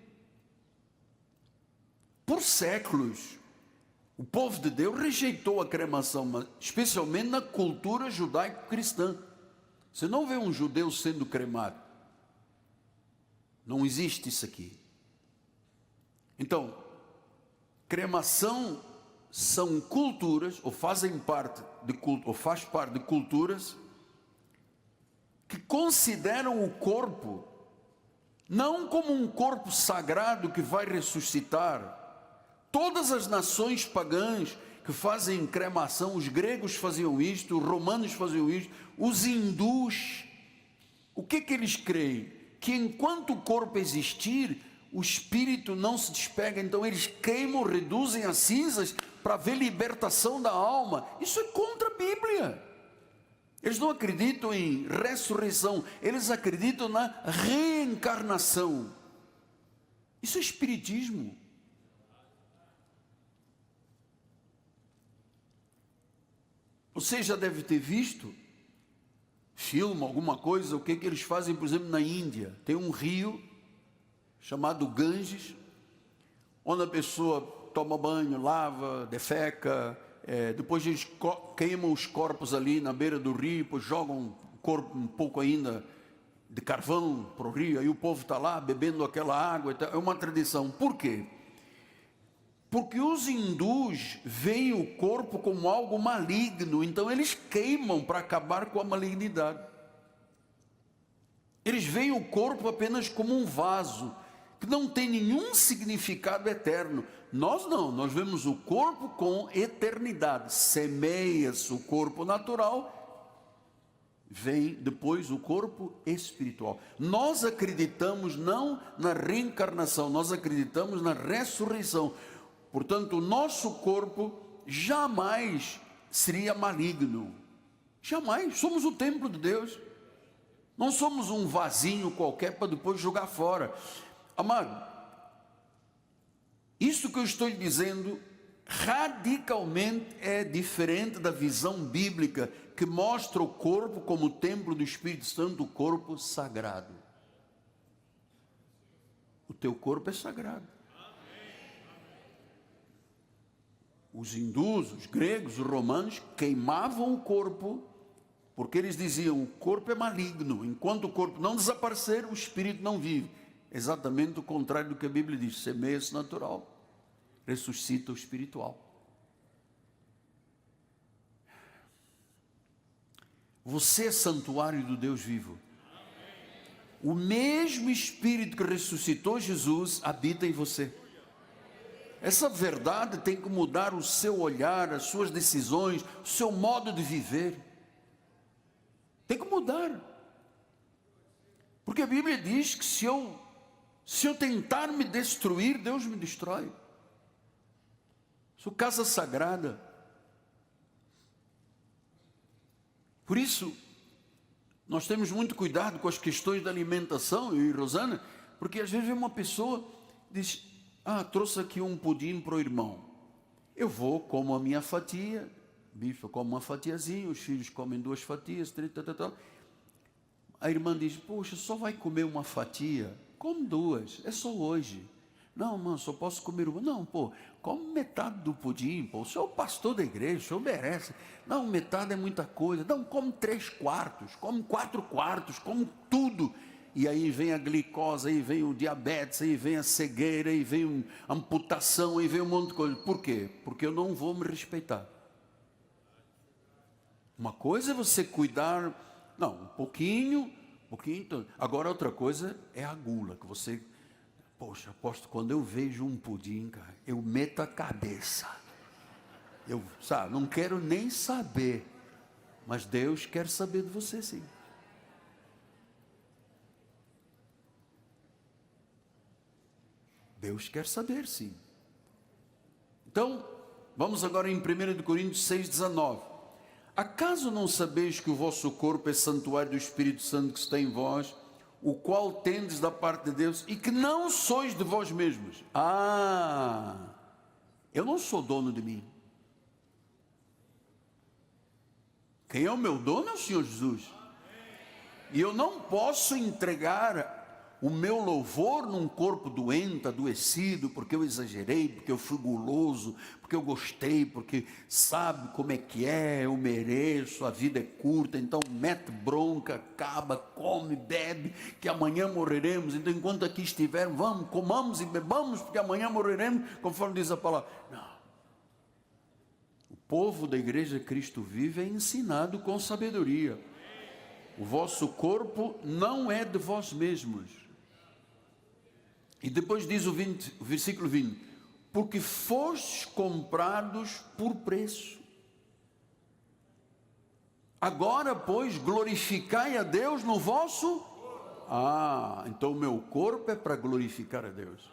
Por séculos, o povo de Deus rejeitou a cremação, especialmente na cultura judaico-cristã. Você não vê um judeu sendo cremado. Não existe isso aqui. Então, cremação são culturas, ou fazem parte de culto, ou faz parte de culturas que consideram o corpo não como um corpo sagrado que vai ressuscitar. Todas as nações pagãs que fazem cremação, os gregos faziam isto, os romanos faziam isto, os hindus, o que eles creem? Que enquanto o corpo existir, o espírito não se despega, então eles queimam, reduzem as cinzas para ver libertação da alma. Isso é contra a Bíblia. Eles não acreditam em ressurreição, eles acreditam na reencarnação. Isso é espiritismo. Você já deve ter visto filme, alguma coisa, o que eles fazem, por exemplo, na Índia. Tem um rio chamado Ganges, onde a pessoa toma banho, lava, defeca, depois eles queimam os corpos ali na beira do rio, depois jogam o corpo um pouco ainda de carvão para o rio, aí o povo está lá bebendo aquela água, é uma tradição. Por quê? Porque os hindus veem o corpo como algo maligno, então eles queimam para acabar com a malignidade. Eles veem o corpo apenas como um vaso, que não tem nenhum significado eterno. Nós não, nós vemos o corpo com eternidade. Semeia-se o corpo natural, vem depois o corpo espiritual. Nós acreditamos não na reencarnação, nós acreditamos na ressurreição. Portanto, o nosso corpo jamais seria maligno. Jamais. Somos o templo de Deus. Não somos um vasinho qualquer para depois jogar fora. Amado, isso que eu estou lhe dizendo radicalmente é diferente da visão bíblica que mostra o corpo como o templo do Espírito Santo, o corpo sagrado. O teu corpo é sagrado. Os hindus, os gregos, os romanos queimavam o corpo, porque eles diziam, o corpo é maligno, enquanto o corpo não desaparecer, o espírito não vive. Exatamente o contrário do que a Bíblia diz, semeia-se natural, ressuscita o espiritual. Você é santuário do Deus vivo. O mesmo Espírito que ressuscitou Jesus habita em você. Essa verdade tem que mudar o seu olhar, as suas decisões, o seu modo de viver. Tem que mudar. Porque a Bíblia diz que se eu tentar me destruir, Deus me destrói. Sou casa sagrada. Por isso, nós temos muito cuidado com as questões da alimentação, eu e Rosana, porque às vezes uma pessoa diz, trouxe aqui um pudim para o irmão. Eu vou, como a minha fatia, bicho, como uma fatiazinha, os filhos comem 2 fatias, tal. A irmã diz, poxa, só vai comer uma fatia? Come 2, é só hoje. Não, mãe, só posso comer uma. Não, come metade do pudim, o senhor é o pastor da igreja, o senhor merece. Não, metade é muita coisa. Não, come 3/4, come 4/4, come tudo. E aí vem a glicose, aí vem o diabetes, aí vem a cegueira, aí vem a amputação, aí vem um monte de coisa. Por quê? Porque eu não vou me respeitar. Uma coisa é você cuidar, um pouquinho. Agora outra coisa é a gula, que você, poxa, aposto, quando eu vejo um pudim, cara, eu meto a cabeça. Eu, não quero nem saber, mas Deus quer saber de você sim. Deus quer saber, sim. Então, vamos agora em 1 Coríntios 6,19. Acaso não sabeis que o vosso corpo é santuário do Espírito Santo que está em vós, o qual tendes da parte de Deus, e que não sois de vós mesmos? Eu não sou dono de mim. Quem é o meu dono é o Senhor Jesus. E eu não posso entregar o meu louvor num corpo doente, adoecido, porque eu exagerei, porque eu fui guloso, porque eu gostei, porque sabe como é que é, eu mereço, a vida é curta, então mete bronca, acaba, come, bebe, que amanhã morreremos. Então enquanto aqui estivermos, vamos, comamos e bebamos, porque amanhã morreremos, conforme diz a palavra. Não. O povo da igreja Cristo Vive é ensinado com sabedoria. O vosso corpo não é de vós mesmos. E depois diz o versículo 20, porque fostes comprados por preço. Agora, pois, glorificai a Deus no vosso... então o meu corpo é para glorificar a Deus.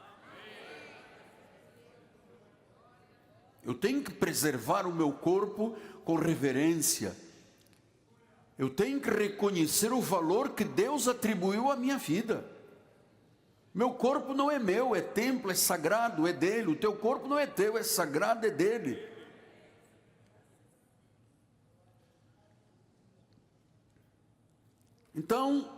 Eu tenho que preservar o meu corpo com reverência. Eu tenho que reconhecer o valor que Deus atribuiu à minha vida. Meu corpo não é meu, é templo, é sagrado, é dele. O teu corpo não é teu, é sagrado, é dele. Então,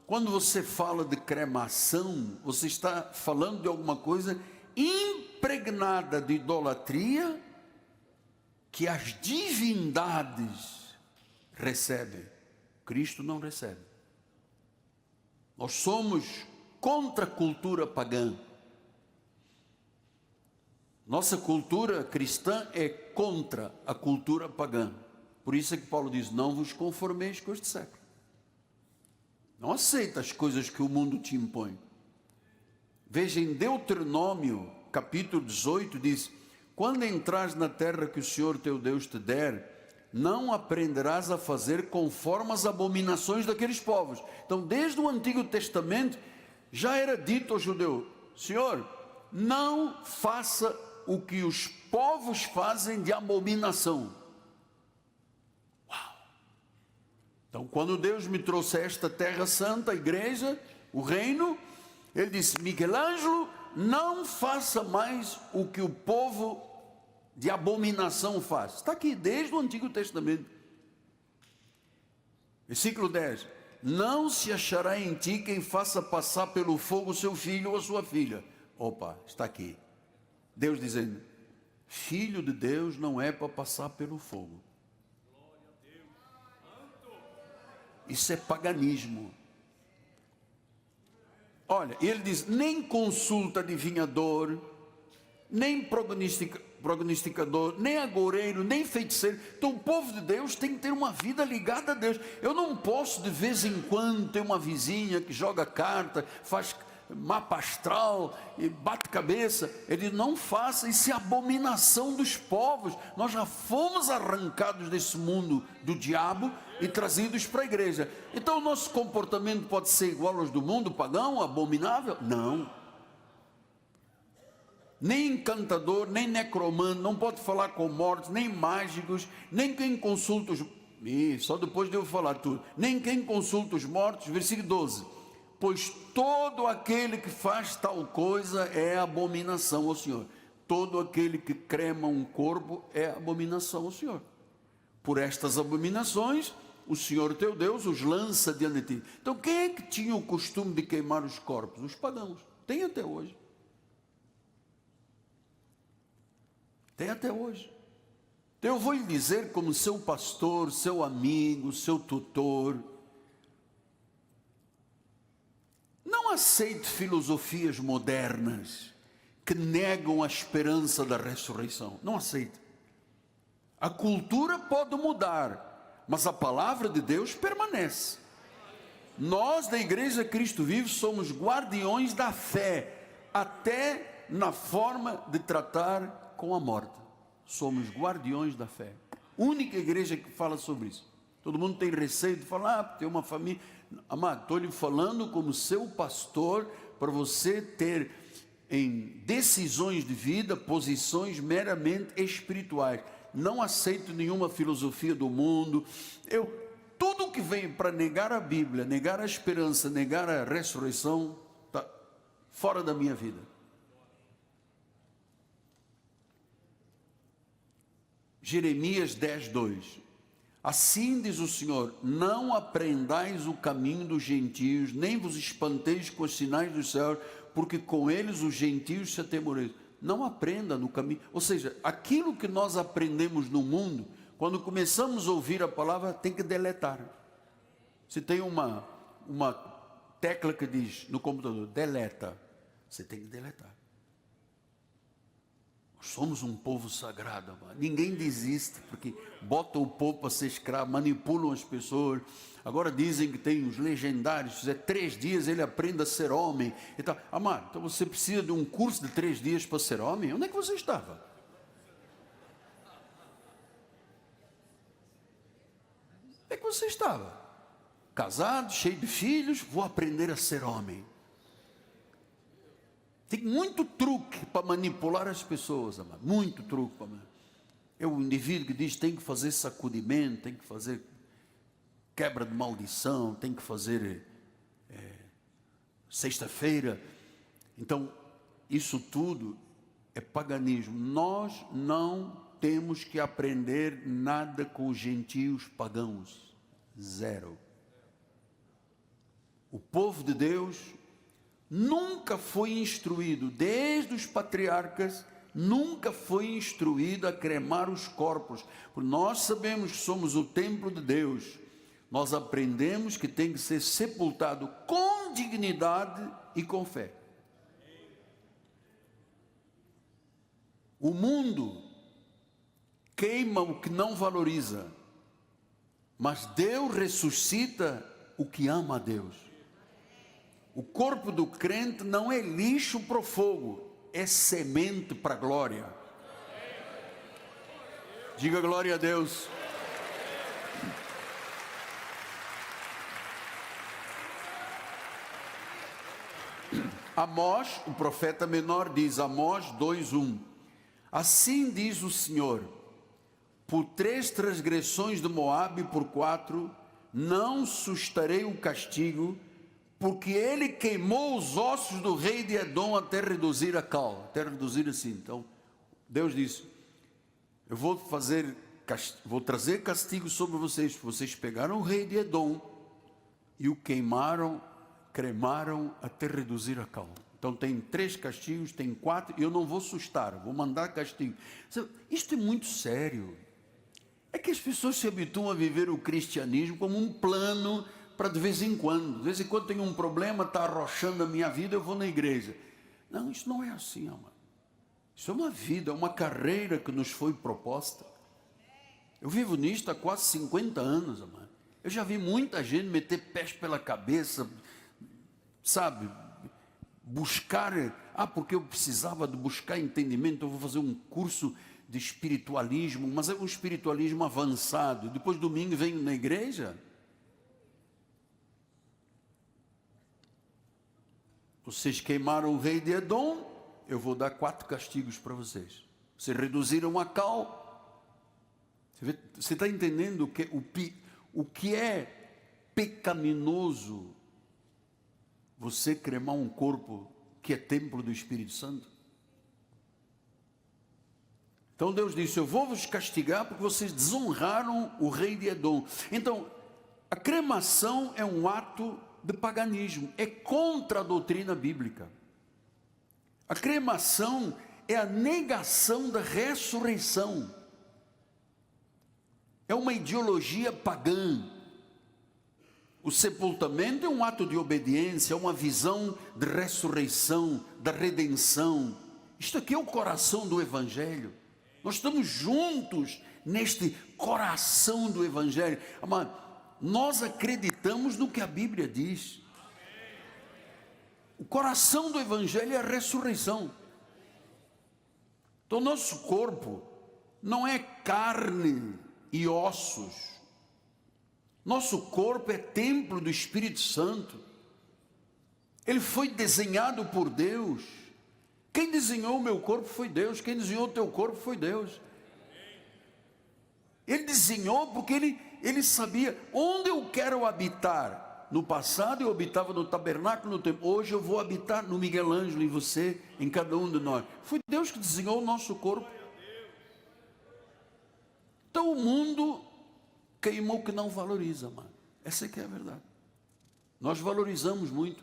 quando você fala de cremação, você está falando de alguma coisa impregnada de idolatria que as divindades recebem. Cristo não recebe. Nós somos contra a cultura pagã. Nossa cultura cristã é contra a cultura pagã. Por isso é que Paulo diz: não vos conformeis com este século. Não aceita as coisas que o mundo te impõe. Veja, em Deuteronômio, capítulo 18, diz: quando entrares na terra que o Senhor teu Deus te der, não aprenderás a fazer conforme as abominações daqueles povos. Então, desde o Antigo Testamento, já era dito ao judeu: Senhor, não faça o que os povos fazem de abominação. Então, quando Deus me trouxe esta terra santa, a igreja, o reino, ele disse: Michelangelo, não faça mais o que o povo de abominação faz. Está aqui desde o Antigo Testamento. Versículo 10. Não se achará em ti quem faça passar pelo fogo seu filho ou a sua filha. Opa, está aqui. Deus dizendo: filho de Deus não é para passar pelo fogo. Isso é paganismo. Olha, ele diz: nem consulta adivinhador, nem prognosticador, nem agoureiro, nem feiticeiro. Então o povo de Deus tem que ter uma vida ligada a Deus. Eu não posso de vez em quando ter uma vizinha que joga carta, faz mapa astral e bate cabeça. Ele não faça, isso é abominação dos povos. Nós já fomos arrancados desse mundo do diabo e trazidos para a igreja. Então o nosso comportamento pode ser igual aos do mundo pagão, abominável? Não. Nem encantador, nem necromante, não pode falar com mortos, nem mágicos, nem quem consulta os... só depois de eu falar tudo. Nem quem consulta os mortos, versículo 12. Pois todo aquele que faz tal coisa é abominação ao Senhor. Todo aquele que crema um corpo é abominação ao Senhor. Por estas abominações, o Senhor teu Deus os lança diante de ti. Então quem é que tinha o costume de queimar os corpos? Os pagãos. Tem até hoje. Tem até hoje. Então eu vou lhe dizer, como seu pastor, seu amigo, seu tutor: não aceite filosofias modernas que negam a esperança da ressurreição. Não aceite. A cultura pode mudar, mas a palavra de Deus permanece. Nós da Igreja Cristo Vivo somos guardiões da fé, até na forma de tratar com a morte. Somos guardiões da fé. Única igreja que fala sobre isso. Todo mundo tem receio de falar: tem uma família. Amado, estou lhe falando como seu pastor, para você ter em decisões de vida posições meramente espirituais. Não aceito nenhuma filosofia do mundo. Tudo que vem para negar a Bíblia, negar a esperança, negar a ressurreição, está fora da minha vida. Jeremias 10:2. Assim diz o Senhor: não aprendais o caminho dos gentios, nem vos espanteis com os sinais dos céus, porque com eles os gentios se atemorizam. Não aprenda no caminho. Ou seja, aquilo que nós aprendemos no mundo, quando começamos a ouvir a palavra, tem que deletar. Se tem uma tecla que diz no computador: deleta, você tem que deletar. Somos um povo sagrado, amado. Ninguém desiste, porque botam o povo para ser escravo, manipulam as pessoas. Agora dizem que tem os legendários, se fizer 3 dias ele aprende a ser homem. Então, amado, então você precisa de um curso de 3 dias para ser homem? Onde é que você estava? Onde é que você estava? Casado, cheio de filhos, vou aprender a ser homem. Tem muito truque para manipular as pessoas, amado. Muito truque. É o indivíduo que diz tem que fazer sacudimento, tem que fazer quebra de maldição, tem que fazer sexta-feira. Então, isso tudo é paganismo. Nós não temos que aprender nada com os gentios pagãos. Zero. O povo de Deus nunca foi instruído, desde os patriarcas, nunca foi instruído a cremar os corpos. Porque nós sabemos que somos o templo de Deus. Nós aprendemos que tem que ser sepultado com dignidade e com fé. O mundo queima o que não valoriza, mas Deus ressuscita o que ama a Deus. O corpo do crente não é lixo para o fogo, é semente para a glória. Diga glória a Deus. Amós, o profeta menor, diz, Amós 2:1: assim diz o Senhor, por 3 transgressões de Moabe, por 4, não sustarei o castigo, porque ele queimou os ossos do rei de Edom até reduzir a cal. Até reduzir assim. Então, Deus disse, eu vou trazer castigo sobre vocês. Vocês pegaram o rei de Edom e o queimaram, cremaram até reduzir a cal. Então tem 3 castigos, tem 4, e eu não vou sustar, vou mandar castigo. Isto é muito sério. É que as pessoas se habituam a viver o cristianismo como um plano para de vez em quando tem um problema, está arrochando a minha vida, eu vou na igreja. Não, isso não é assim, amado. Isso é uma vida, é uma carreira que nos foi proposta. Eu vivo nisto há quase 50 anos, amado. Eu já vi muita gente meter pés pela cabeça, sabe, buscar, porque eu precisava de buscar entendimento, eu vou fazer um curso de espiritualismo, mas é um espiritualismo avançado. Depois domingo venho na igreja. Vocês queimaram o rei de Edom, eu vou dar 4 castigos para vocês. Vocês reduziram a cal. Você está entendendo o que é pecaminoso você cremar um corpo que é templo do Espírito Santo? Então Deus disse, eu vou vos castigar porque vocês desonraram o rei de Edom. Então, a cremação é um ato de paganismo, é contra a doutrina bíblica. A cremação é a negação da ressurreição. É uma ideologia pagã. O sepultamento é um ato de obediência, é uma visão de ressurreição, da redenção. Isto aqui é o coração do Evangelho. Nós estamos juntos neste coração do Evangelho. Amado, nós acreditamos no que a Bíblia diz. O coração do Evangelho é a ressurreição. Então, nosso corpo não é carne e ossos. Nosso corpo é templo do Espírito Santo. Ele foi desenhado por Deus. Quem desenhou o meu corpo foi Deus. Quem desenhou o teu corpo foi Deus. Ele desenhou porque ele sabia onde eu quero habitar. No passado eu habitava no tabernáculo, no templo. Hoje eu vou habitar no Miguel Ângelo, em você, em cada um de nós. Foi Deus que desenhou o nosso corpo. Então o mundo queimou o que não valoriza, mano. Essa é que é a verdade. Nós valorizamos muito.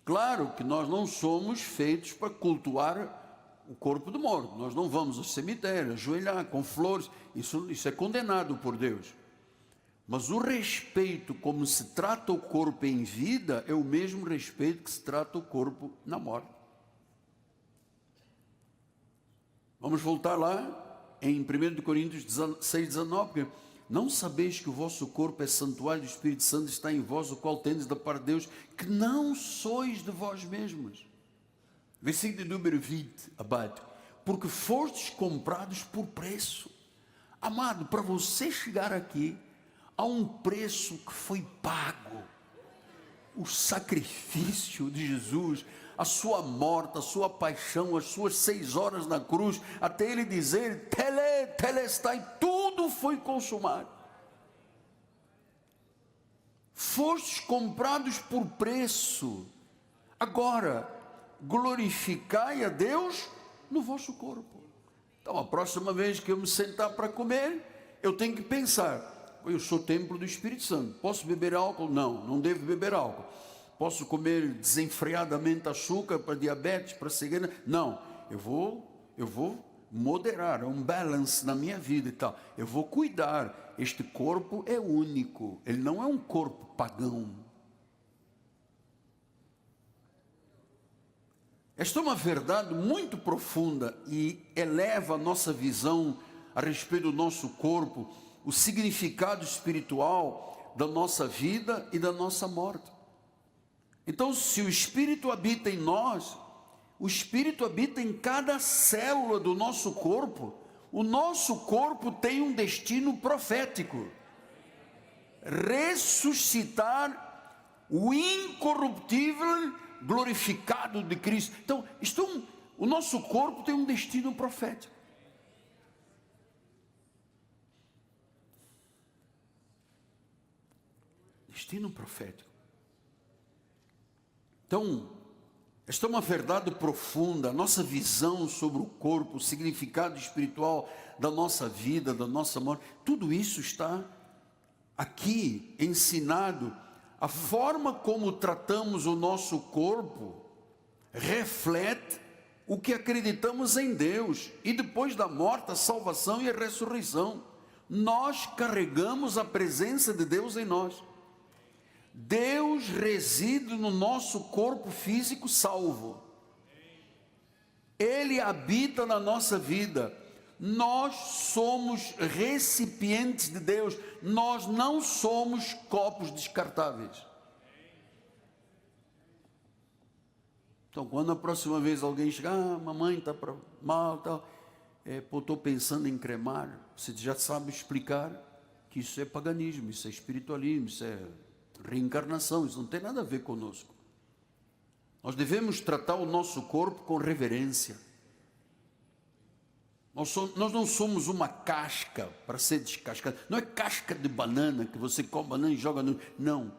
Claro que nós não somos feitos para cultuar o corpo do morto. Nós não vamos ao cemitério, ajoelhar com flores. Isso é condenado por Deus. Mas o respeito como se trata o corpo em vida é o mesmo respeito que se trata o corpo na morte. Vamos voltar lá em 1 Coríntios 6,19, porque não sabeis que o vosso corpo é santuário do Espírito Santo, está em vós, o qual tendes da parte de Deus, que não sois de vós mesmos. Versículo número 20, abaixo. Porque fostes comprados por preço. Amado, para você chegar aqui, há um preço que foi pago. O sacrifício de Jesus, a sua morte, a sua paixão, as suas 6 horas na cruz, até ele dizer, telestai, tudo foi consumado. Fostes comprados por preço. Agora, glorificai a Deus no vosso corpo. Então, a próxima vez que eu me sentar para comer, eu tenho que pensar, eu sou templo do Espírito Santo, posso beber álcool? Não, não devo beber álcool. Posso comer desenfreadamente açúcar para diabetes, para cegueira? Não, eu vou moderar, é um balance na minha vida e tal. Eu vou cuidar, este corpo é único, ele não é um corpo pagão. Esta é uma verdade muito profunda e eleva a nossa visão a respeito do nosso corpo, o significado espiritual da nossa vida e da nossa morte. Então, se o Espírito habita em nós, o Espírito habita em cada célula do nosso corpo, o nosso corpo tem um destino profético: ressuscitar o incorruptível glorificado de Cristo. Então, o nosso corpo tem um destino profético. Destino profético. Então, esta é uma verdade profunda, a nossa visão sobre o corpo, o significado espiritual da nossa vida, da nossa morte, tudo isso está aqui ensinado. A forma como tratamos o nosso corpo reflete o que acreditamos em Deus, e depois da morte, a salvação e a ressurreição. Nós carregamos a presença de Deus em nós. Deus reside no nosso corpo físico salvo. Ele habita na nossa vida. Nós somos recipientes de Deus. Nós não somos copos descartáveis. Então, quando a próxima vez alguém chegar, mamãe está mal, tal, estou pensando em cremar, você já sabe explicar que isso é paganismo, isso é espiritualismo, isso é reencarnação, isso não tem nada a ver conosco. Nós devemos tratar o nosso corpo com reverência. Nós não somos uma casca para ser descascada. Não é casca de banana que você come banana e joga no... Não.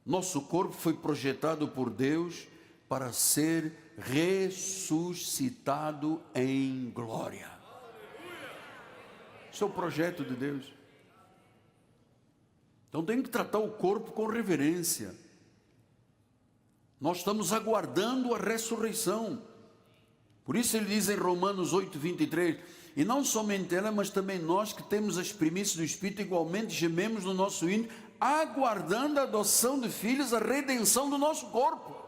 Nosso corpo foi projetado por Deus para ser ressuscitado em glória. Esse é o projeto de Deus. Então tem que tratar o corpo com reverência. Nós estamos aguardando a ressurreição. Por isso ele diz em Romanos 8:23, e não somente ela, mas também nós que temos as primícias do Espírito, igualmente gememos no nosso íntimo, aguardando a adoção de filhos, a redenção do nosso corpo.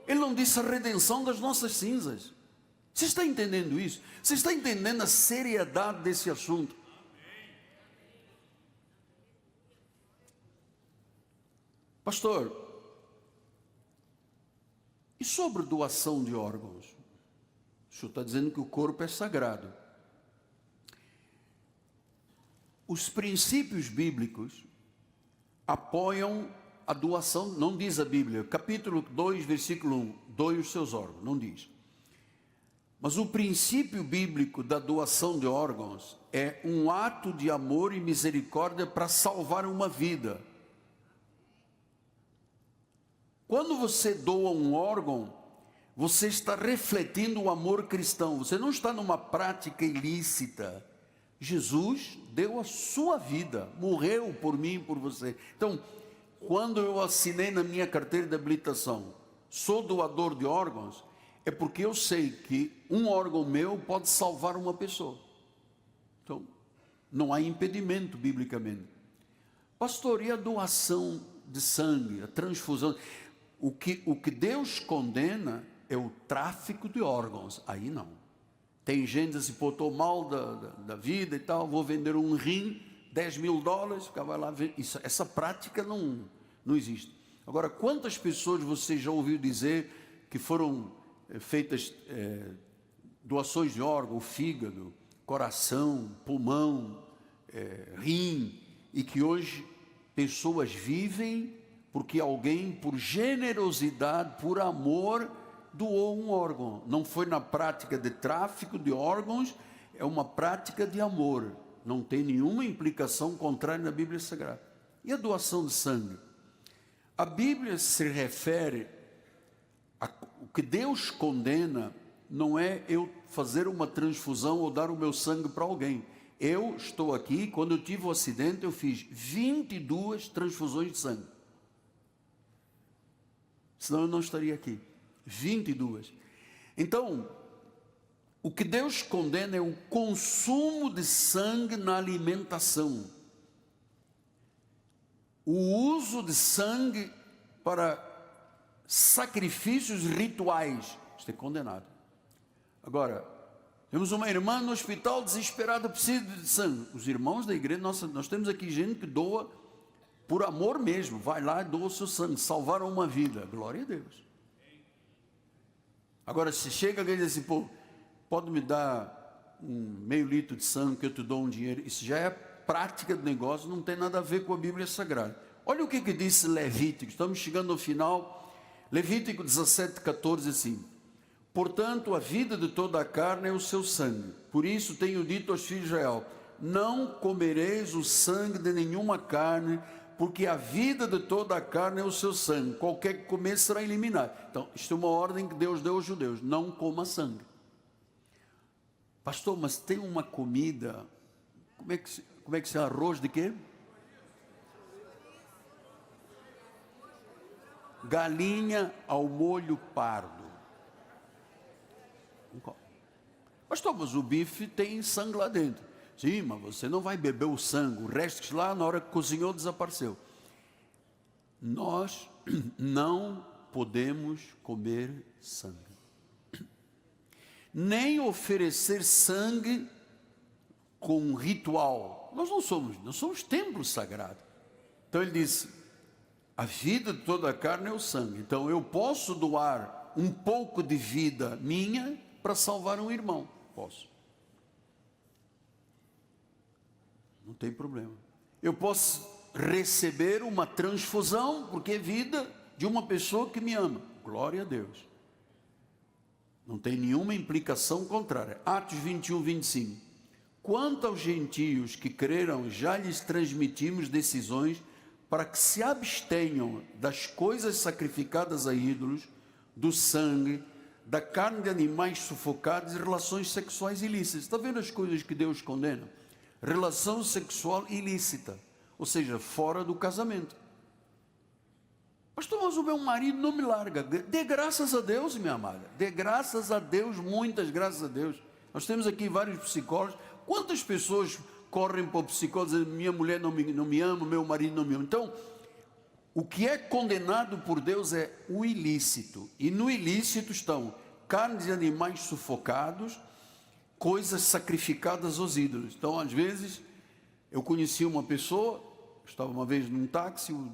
Ele não disse a redenção das nossas cinzas. Você está entendendo isso? Você está entendendo a seriedade desse assunto? Pastor, e sobre doação de órgãos? O senhor está dizendo que o corpo é sagrado. Os princípios bíblicos apoiam a doação, não diz a Bíblia, capítulo 2, versículo 1, doe os seus órgãos, não diz. Mas o princípio bíblico da doação de órgãos é um ato de amor e misericórdia para salvar uma vida. Quando você doa um órgão, você está refletindo o amor cristão, você não está numa prática ilícita. Jesus deu a sua vida, morreu por mim e por você. Então, quando eu assinei na minha carteira de habilitação, sou doador de órgãos, é porque eu sei que um órgão meu pode salvar uma pessoa. Então, não há impedimento biblicamente. Pastor, e a doação de sangue, a transfusão? O que Deus condena é o tráfico de órgãos. Aí não. Tem gente assim, pô, estou mal da vida e tal, vou vender um rim, $10.000, vai lá ver. Essa prática não existe. Agora, quantas pessoas você já ouviu dizer que foram feitas doações de órgão, fígado, coração, pulmão, rim, e que hoje pessoas vivem porque alguém, por generosidade, por amor, doou um órgão. Não foi na prática de tráfico de órgãos, é uma prática de amor. Não tem nenhuma implicação contrária na Bíblia Sagrada. E a doação de sangue? A Bíblia se refere o que Deus condena não é eu fazer uma transfusão ou dar o meu sangue para alguém. Eu estou aqui, quando eu tive o acidente, eu fiz 22 transfusões de sangue. Senão eu não estaria aqui. 22. Então, o que Deus condena é o consumo de sangue na alimentação. O uso de sangue para sacrifícios rituais. Isso é condenado. Agora, temos uma irmã no hospital desesperada, precisa de sangue. Os irmãos da igreja, nós temos aqui gente que doa por amor mesmo. Vai lá e doa o seu sangue. Salvaram uma vida. Glória a Deus. Agora, se chega alguém e diz assim, pô, pode me dar um meio litro de sangue que eu te dou um dinheiro. Isso já é prática do negócio, não tem nada a ver com a Bíblia Sagrada. Olha o que disse Levítico. Estamos chegando ao final. Levítico 17:14, assim: portanto, a vida de toda a carne é o seu sangue. Por isso tenho dito aos filhos de Israel: não comereis o sangue de nenhuma carne, porque a vida de toda a carne é o seu sangue. Qualquer que comer será eliminado. Então, isto é uma ordem que Deus deu aos judeus: não coma sangue. Pastor, mas tem uma comida, como é que se arroz de quê? Galinha ao molho pardo. Pastor, mas o bife tem sangue lá dentro. Sim, mas você não vai beber o sangue, o resto lá na hora que cozinhou desapareceu. Nós não podemos comer sangue, nem oferecer sangue com ritual. Nós não somos templo sagrado. Então ele disse: a vida de toda a carne é o sangue. Então eu posso doar um pouco de vida minha para salvar um irmão. Posso. Não tem problema. Eu posso receber uma transfusão, porque é vida de uma pessoa que me ama. Glória a Deus. Não tem nenhuma implicação contrária. Atos 21:25. Quanto aos gentios que creram, já lhes transmitimos decisões para que se abstenham das coisas sacrificadas a ídolos, do sangue, da carne de animais sufocados e relações sexuais ilícitas. Está vendo as coisas que Deus condena? Relação sexual ilícita, ou seja, fora do casamento. Pastor, mas o meu marido não me larga. Dê graças a Deus, minha amada. Dê graças a Deus, muitas graças a Deus. Nós temos aqui vários psicólogos. Quantas pessoas correm para o psicólogo dizendo: minha mulher não me ama, meu marido não me ama? Então, o que é condenado por Deus é o ilícito. E no ilícito estão carnes de animais sufocados, coisas sacrificadas aos ídolos. Então, às vezes, eu conheci uma pessoa, estava uma vez num táxi, o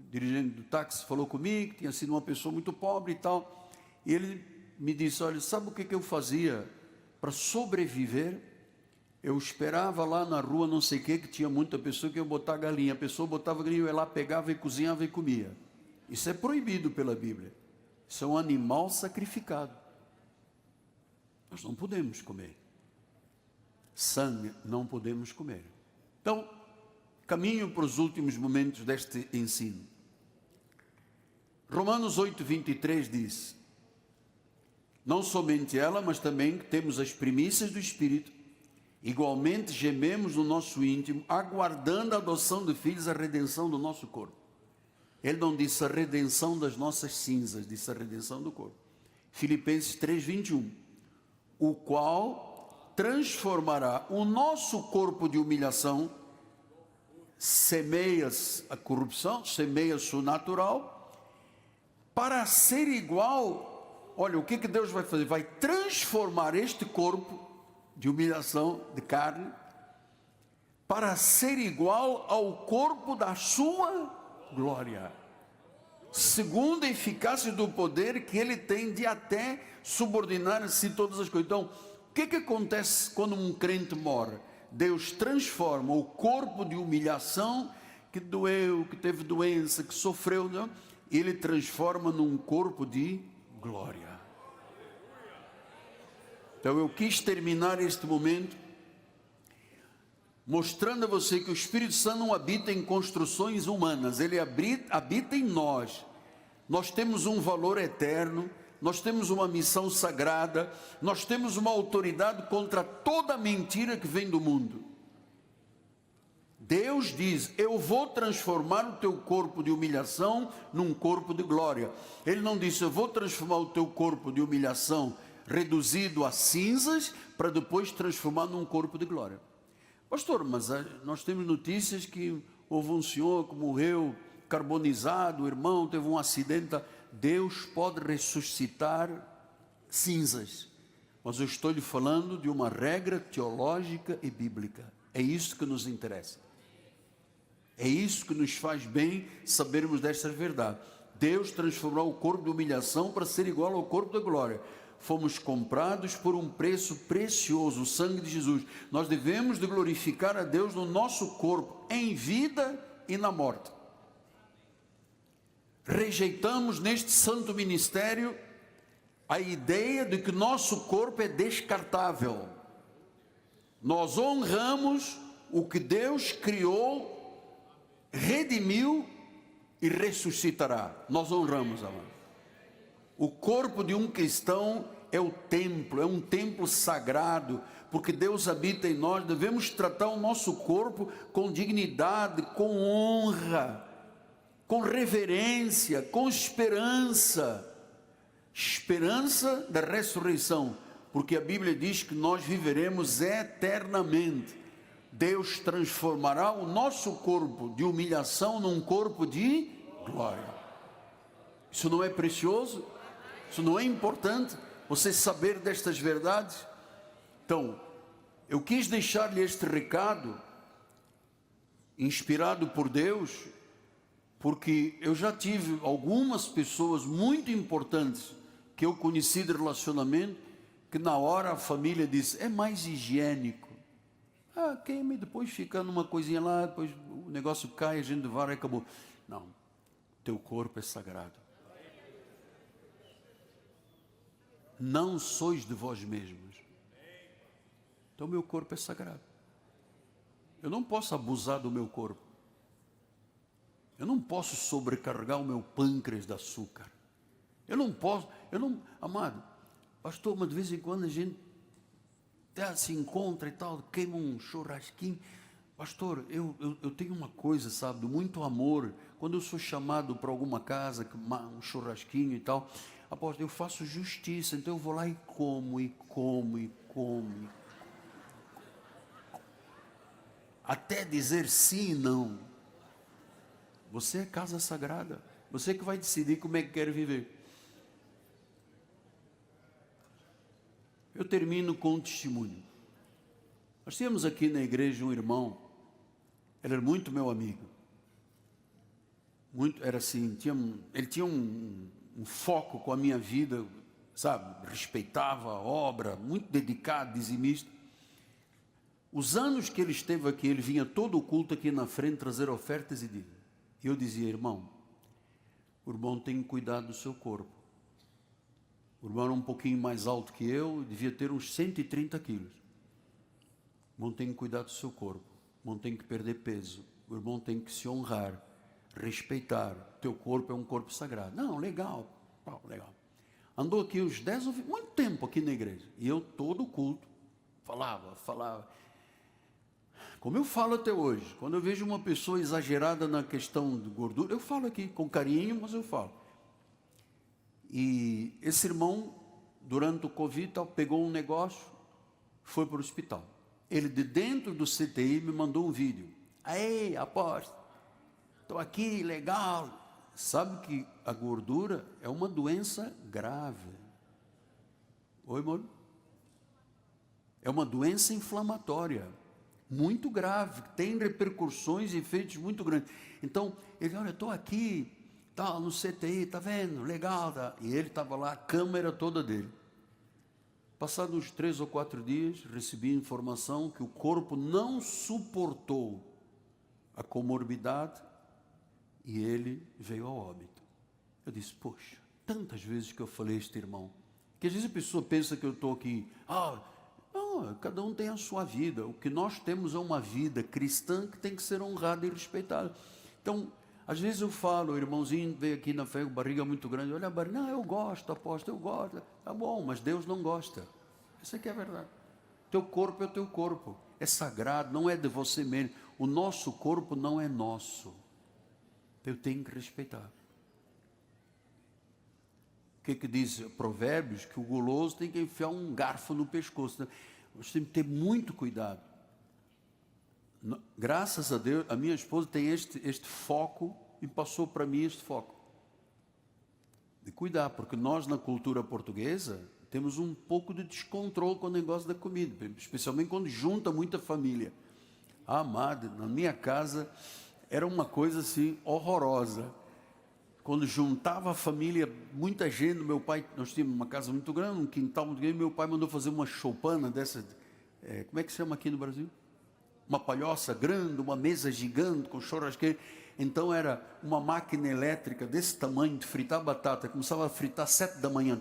dirigente do táxi falou comigo, que tinha sido uma pessoa muito pobre e tal, e ele me disse: olha, sabe o que eu fazia para sobreviver? Eu esperava lá na rua, não sei o que tinha muita pessoa que ia botar galinha. A pessoa botava galinha, eu ia lá, pegava e cozinhava e comia. Isso é proibido pela Bíblia. Isso é um animal sacrificado. Nós não podemos comer. Sangue não podemos comer. Então, caminho para os últimos momentos deste ensino. Romanos 8:23 diz: não somente ela, mas também temos as primícias do Espírito. Igualmente gememos no nosso íntimo, aguardando a adoção de filhos, a redenção do nosso corpo. Ele não disse a redenção das nossas cinzas, disse a redenção do corpo. Filipenses 3:21. O qual transformará o nosso corpo de humilhação, semeia-se a corrupção, semeia-se o natural, para ser igual olha, o que Deus vai fazer? Vai transformar este corpo de humilhação, de carne, para ser igual ao corpo da sua glória, segundo a eficácia do poder que ele tem de até subordinar-se todas as coisas. Então, o que acontece quando um crente morre? Deus transforma o corpo de humilhação, que doeu, que teve doença, que sofreu, não? Ele transforma num corpo de glória. Então eu quis terminar este momento mostrando a você que o Espírito Santo não habita em construções humanas, ele habita em nós. Nós temos um valor eterno, nós temos uma missão sagrada, nós temos uma autoridade contra toda mentira que vem do mundo. Deus diz: eu vou transformar o teu corpo de humilhação num corpo de glória. Ele não disse: eu vou transformar o teu corpo de humilhação reduzido a cinzas, para depois transformar num corpo de glória. Pastor, mas nós temos notícias que houve um senhor que morreu carbonizado, o irmão teve um acidente. Deus pode ressuscitar cinzas, mas eu estou lhe falando de uma regra teológica e bíblica. É isso que nos interessa. É isso que nos faz bem sabermos desta verdade. Deus transformou o corpo de humilhação para ser igual ao corpo da glória. Fomos comprados por um preço precioso, o sangue de Jesus. Nós devemos de glorificar a Deus no nosso corpo, em vida e na morte. Rejeitamos neste santo ministério a ideia de que nosso corpo é descartável. Nós honramos o que Deus criou, redimiu e ressuscitará. Nós honramos, amado. O corpo de um cristão é o templo, é um templo sagrado, porque Deus habita em nós. Devemos tratar o nosso corpo com dignidade, com honra, com reverência, com esperança. Esperança da ressurreição, porque a Bíblia diz que nós viveremos eternamente. Deus transformará o nosso corpo de humilhação num corpo de glória. Isso não é precioso? Isso não é importante? Você saber destas verdades? Então, eu quis deixar-lhe este recado, inspirado por Deus, porque eu já tive algumas pessoas muito importantes que eu conheci de relacionamento, que na hora a família disse: é mais higiênico. Queima e depois fica numa coisinha lá, depois o negócio cai, a gente vai e acabou. Não, teu corpo é sagrado. Não sois de vós mesmos. Então meu corpo é sagrado. Eu não posso abusar do meu corpo. Eu não posso sobrecarregar o meu pâncreas de açúcar. Amado, pastor, mas de vez em quando a gente se encontra e tal, queima um churrasquinho. Pastor, eu tenho uma coisa, sabe, de muito amor. Quando eu sou chamado para alguma casa, um churrasquinho e tal, apóstolo, eu faço justiça, então eu vou lá e como, até dizer sim e não. Você é casa sagrada, você que vai decidir como é que quer viver. Eu termino com um testemunho. Nós tínhamos aqui na igreja um irmão, ele era muito meu amigo, era assim, ele tinha um foco com a minha vida, sabe, respeitava a obra, muito dedicado, dizimista. Os anos que ele esteve aqui, ele vinha todo o culto aqui na frente trazer ofertas e dízimos. E eu dizia: irmão, o irmão tem que cuidar do seu corpo. O irmão era um pouquinho mais alto que eu, devia ter uns 130 quilos. O irmão tem que cuidar do seu corpo, o irmão tem que perder peso, o irmão tem que se honrar, respeitar. Teu corpo é um corpo sagrado. Não, legal, legal. Andou aqui uns 10 ou 20, muito tempo aqui na igreja. E eu todo o culto falava. Como eu falo até hoje, quando eu vejo uma pessoa exagerada na questão de gordura, eu falo aqui com carinho, mas eu falo. E esse irmão, durante o Covid, pegou um negócio, foi para o hospital. Ele, de dentro do CTI, me mandou um vídeo. Aí, apóstolo, estou aqui, legal. Sabe que a gordura é uma doença grave. Oi, amor? É uma doença inflamatória, muito grave, tem repercussões e efeitos muito grandes. Então, ele, olha, estou aqui, tá, no CTI, tá vendo? Legal, tá? E ele estava lá, a câmera toda dele. Passados uns 3 ou 4 dias, recebi informação que o corpo não suportou a comorbidade e ele veio ao óbito. Eu disse, poxa, tantas vezes que eu falei a este irmão, que às vezes a pessoa pensa que eu estou aqui, não, cada um tem a sua vida, o que nós temos é uma vida cristã que tem que ser honrada e respeitada. Então, às vezes eu falo, o irmãozinho veio aqui na fé com barriga muito grande, olha a barriga, não, eu gosto, apóstolo, eu gosto, tá bom, mas Deus não gosta, isso aqui é a verdade. Teu corpo é o teu corpo, é sagrado, não é de você mesmo, o nosso corpo não é nosso, eu tenho que respeitar. O que diz Provérbios? Que o guloso tem que enfiar um garfo no pescoço. Nós temos que ter muito cuidado. Graças a Deus, a minha esposa tem este foco e passou para mim este foco. De cuidar, porque nós na cultura portuguesa temos um pouco de descontrole com o negócio da comida, especialmente quando junta muita família. Amado, na minha casa era uma coisa assim horrorosa. Quando juntava a família, muita gente, meu pai, nós tínhamos uma casa muito grande, um quintal muito grande, meu pai mandou fazer uma choupana dessa, como é que se chama aqui no Brasil? Uma palhoça grande, uma mesa gigante com churrasqueira. Então era uma máquina elétrica desse tamanho de fritar batata, começava a fritar 7 da manhã,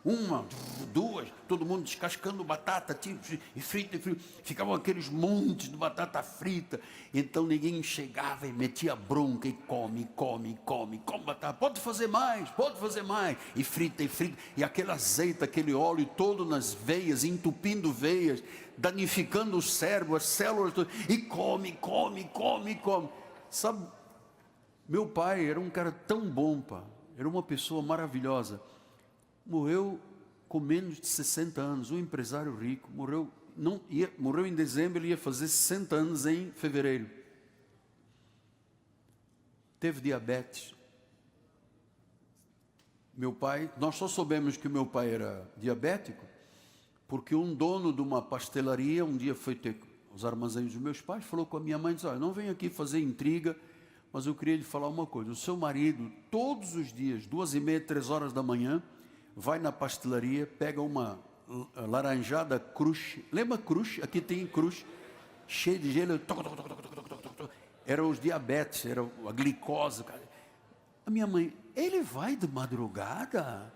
1, 2, todo mundo descascando batata, tipo, e frita, ficavam aqueles montes de batata frita, então ninguém chegava e metia bronca, e come batata, pode fazer mais, e frita, e aquele azeite, aquele óleo todo nas veias, entupindo veias, danificando o cérebro, as células, e come, sabe, meu pai era um cara tão bom, era uma pessoa maravilhosa, morreu com menos de 60 anos, um empresário rico, morreu em dezembro, ele ia fazer 60 anos em fevereiro. Teve diabetes. Meu pai, nós só soubemos que o meu pai era diabético, porque um dono de uma pastelaria, um dia foi ter os armazéns dos meus pais, falou com a minha mãe, disse, olha, não venho aqui fazer intriga, mas eu queria lhe falar uma coisa, o seu marido, todos os dias, 2h30, 3 horas da manhã, vai na pastelaria, pega uma laranjada crush, lembra crush? Aqui tem crush, cheio de gelo, era os diabetes, era a glicose. A minha mãe, ele vai de madrugada?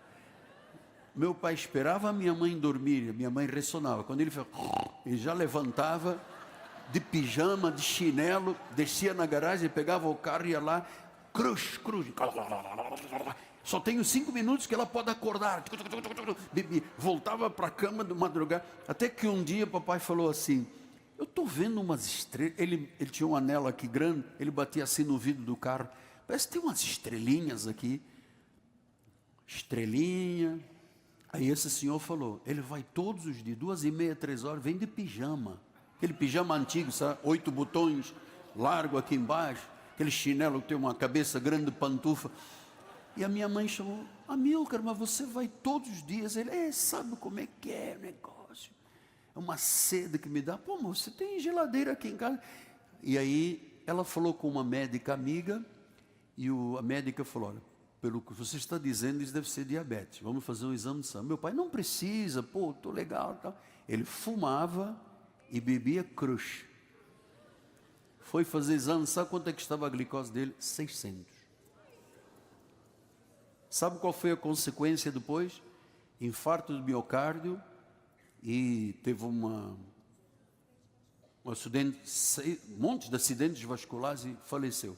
Meu pai esperava a minha mãe dormir, a minha mãe ressonava, quando ele ele já levantava, de pijama, de chinelo, descia na garagem, pegava o carro e ia lá, crush, só tenho 5 minutos que ela pode acordar. Voltava para a cama de madrugada. Até que um dia papai falou assim, eu estou vendo umas estrelas. Ele tinha um anel aqui grande, ele batia assim no vidro do carro. Parece que tem umas estrelinhas aqui. Estrelinha. Aí esse senhor falou, ele vai todos os dias, 2h30, 3 horas, vem de pijama. Aquele pijama antigo, sabe? 8 botões, largo aqui embaixo. Aquele chinelo que tem uma cabeça grande de pantufa. E a minha mãe chamou, Amilcar, mas você vai todos os dias? Ele, sabe como é que é o negócio? É uma sede que me dá. Pô, mas você tem geladeira aqui em casa. E aí ela falou com uma médica amiga, e a médica falou, olha, pelo que você está dizendo, isso deve ser diabetes. Vamos fazer um exame de sangue. Meu pai, não precisa, pô, estou legal. Tal. Ele fumava e bebia crush. Foi fazer exame, sabe quanto é que estava a glicose dele? 600. Sabe qual foi a consequência depois? Infarto do miocárdio e teve um acidente, um monte de acidentes vasculares e faleceu.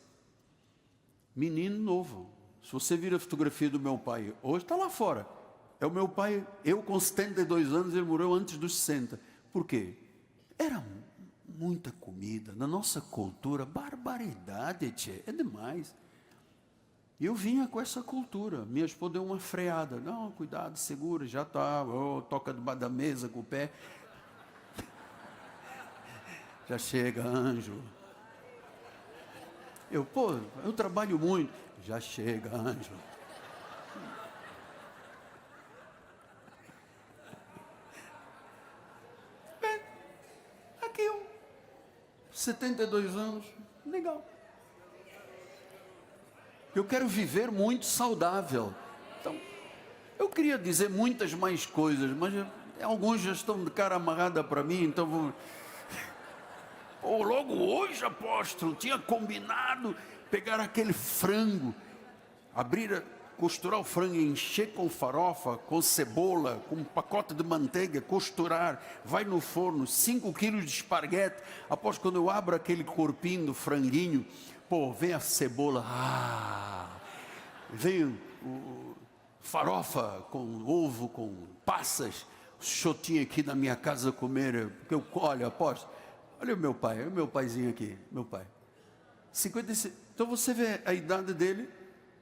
Menino novo. Se você vir a fotografia do meu pai, hoje está lá fora. É o meu pai, eu com 72 anos, ele morreu antes dos 60. Por quê? Era muita comida, na nossa cultura, barbaridade, tchê, é demais. E eu vinha com essa cultura, minha esposa deu uma freada, não, cuidado, segura, já está, toca debaixo da mesa com o pé. Já chega, anjo. Eu trabalho muito, já chega, anjo. 72 anos, legal. Eu quero viver muito saudável. Então, eu queria dizer muitas mais coisas, mas alguns já estão de cara amarrada para mim, então vou... logo hoje, apóstolo, tinha combinado pegar aquele frango, costurar o frango, encher com farofa, com cebola, com um pacote de manteiga, costurar, vai no forno, 5 quilos de esparguete. Após quando eu abro aquele corpinho do franguinho, vem a cebola, vem farofa com ovo, com passas. O senhor tinha aqui na minha casa comer, porque olha, apóstolo, olha o meu paizinho aqui, meu pai. 56, então você vê a idade dele,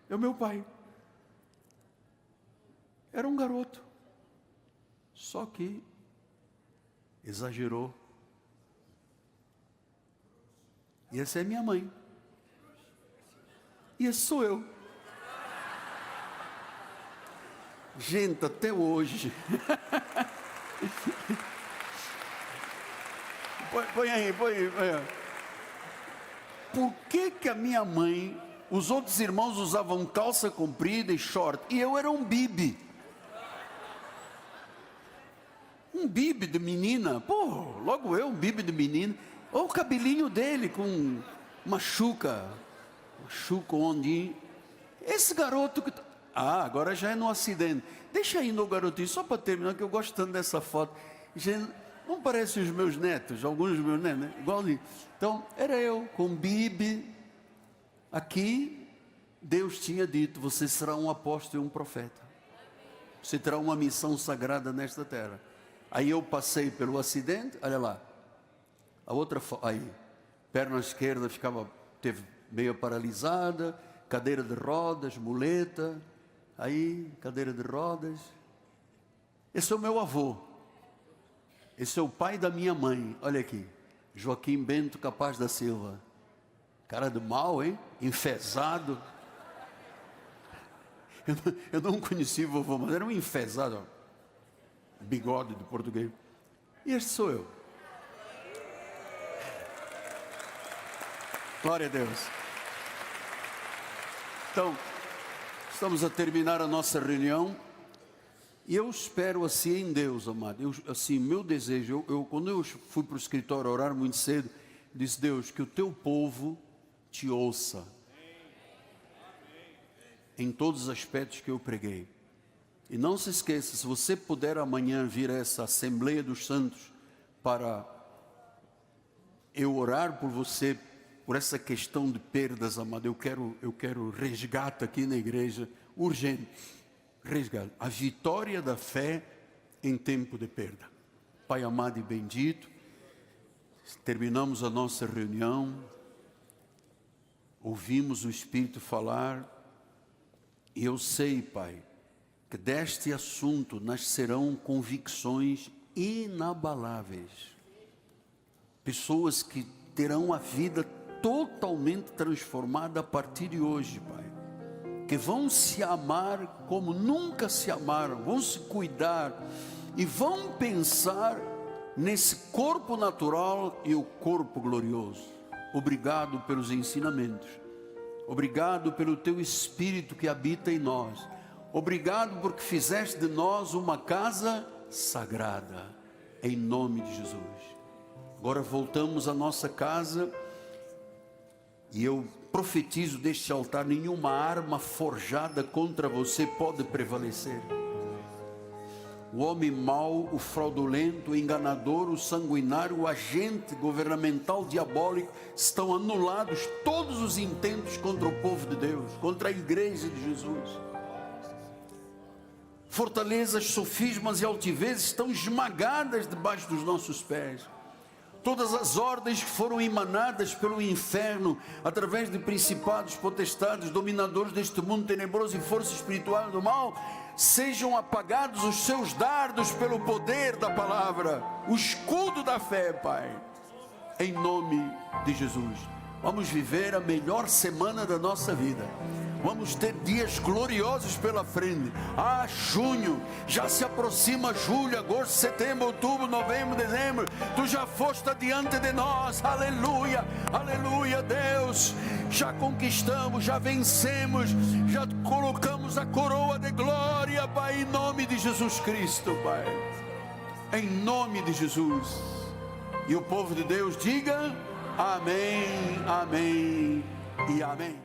é o meu pai. Era um garoto, só que exagerou. E essa é minha mãe. E esse sou eu. Gente, até hoje. Põe aí. Por que a minha mãe, os outros irmãos usavam calça comprida e short, e eu era um bibi? Um bibi de menina, logo eu, um bibi de menina. Olha o cabelinho dele com machuca onde... Esse garoto que... agora já é no acidente. Deixa aí no garotinho, só para terminar, que eu gosto tanto dessa foto. Gente, não parece os meus netos, alguns dos meus netos, né? Igualzinho. Então, era eu, com bibi. Aqui, Deus tinha dito, você será um apóstolo e um profeta. Você terá uma missão sagrada nesta terra. Aí eu passei pelo acidente, olha lá. A outra, aí, perna esquerda teve meio paralisada, cadeira de rodas, muleta, aí, cadeira de rodas. Esse é o meu avô. Esse é o pai da minha mãe, olha aqui, Joaquim Bento Capaz da Silva. Cara de mal, hein? Enfesado. Eu não conheci o vovô, mas era um enfesado, ó. Bigode de português. E este sou eu. Glória a Deus. Então, estamos a terminar a nossa reunião. E eu espero assim em Deus, amado. Meu desejo, quando eu fui para o escritório orar muito cedo, disse: Deus, que o teu povo te ouça. Em todos os aspectos que eu preguei. E não se esqueça, se você puder amanhã vir a essa Assembleia dos Santos para eu orar por você, por essa questão de perdas, amado, eu quero resgate aqui na igreja, urgente, resgate, a vitória da fé em tempo de perda. Pai amado e bendito, terminamos a nossa reunião, ouvimos o Espírito falar, e eu sei, Pai, que deste assunto nascerão convicções inabaláveis. Pessoas que terão a vida totalmente transformada a partir de hoje, Pai. Que vão se amar como nunca se amaram, vão se cuidar e vão pensar nesse corpo natural e o corpo glorioso. Obrigado pelos ensinamentos. Obrigado pelo Teu Espírito que habita em nós. Obrigado porque fizeste de nós uma casa sagrada, em nome de Jesus. Agora voltamos à nossa casa e eu profetizo deste altar: nenhuma arma forjada contra você pode prevalecer. O homem mau, o fraudulento, o enganador, o sanguinário, o agente governamental diabólico, estão anulados todos os intentos contra o povo de Deus, contra a igreja de Jesus. Fortalezas, sofismas e altivezes estão esmagadas debaixo dos nossos pés. Todas as ordens que foram emanadas pelo inferno, através de principados, potestades, dominadores deste mundo tenebroso e força espiritual do mal, sejam apagados os seus dardos pelo poder da palavra, o escudo da fé, Pai, em nome de Jesus. Vamos viver a melhor semana da nossa vida. Vamos ter dias gloriosos pela frente. Junho, já se aproxima julho, agosto, setembro, outubro, novembro, dezembro. Tu já foste adiante de nós, aleluia, aleluia, Deus. Já conquistamos, já vencemos, já colocamos a coroa de glória, Pai, em nome de Jesus Cristo, Pai. Em nome de Jesus. E o povo de Deus diga amém, amém e amém.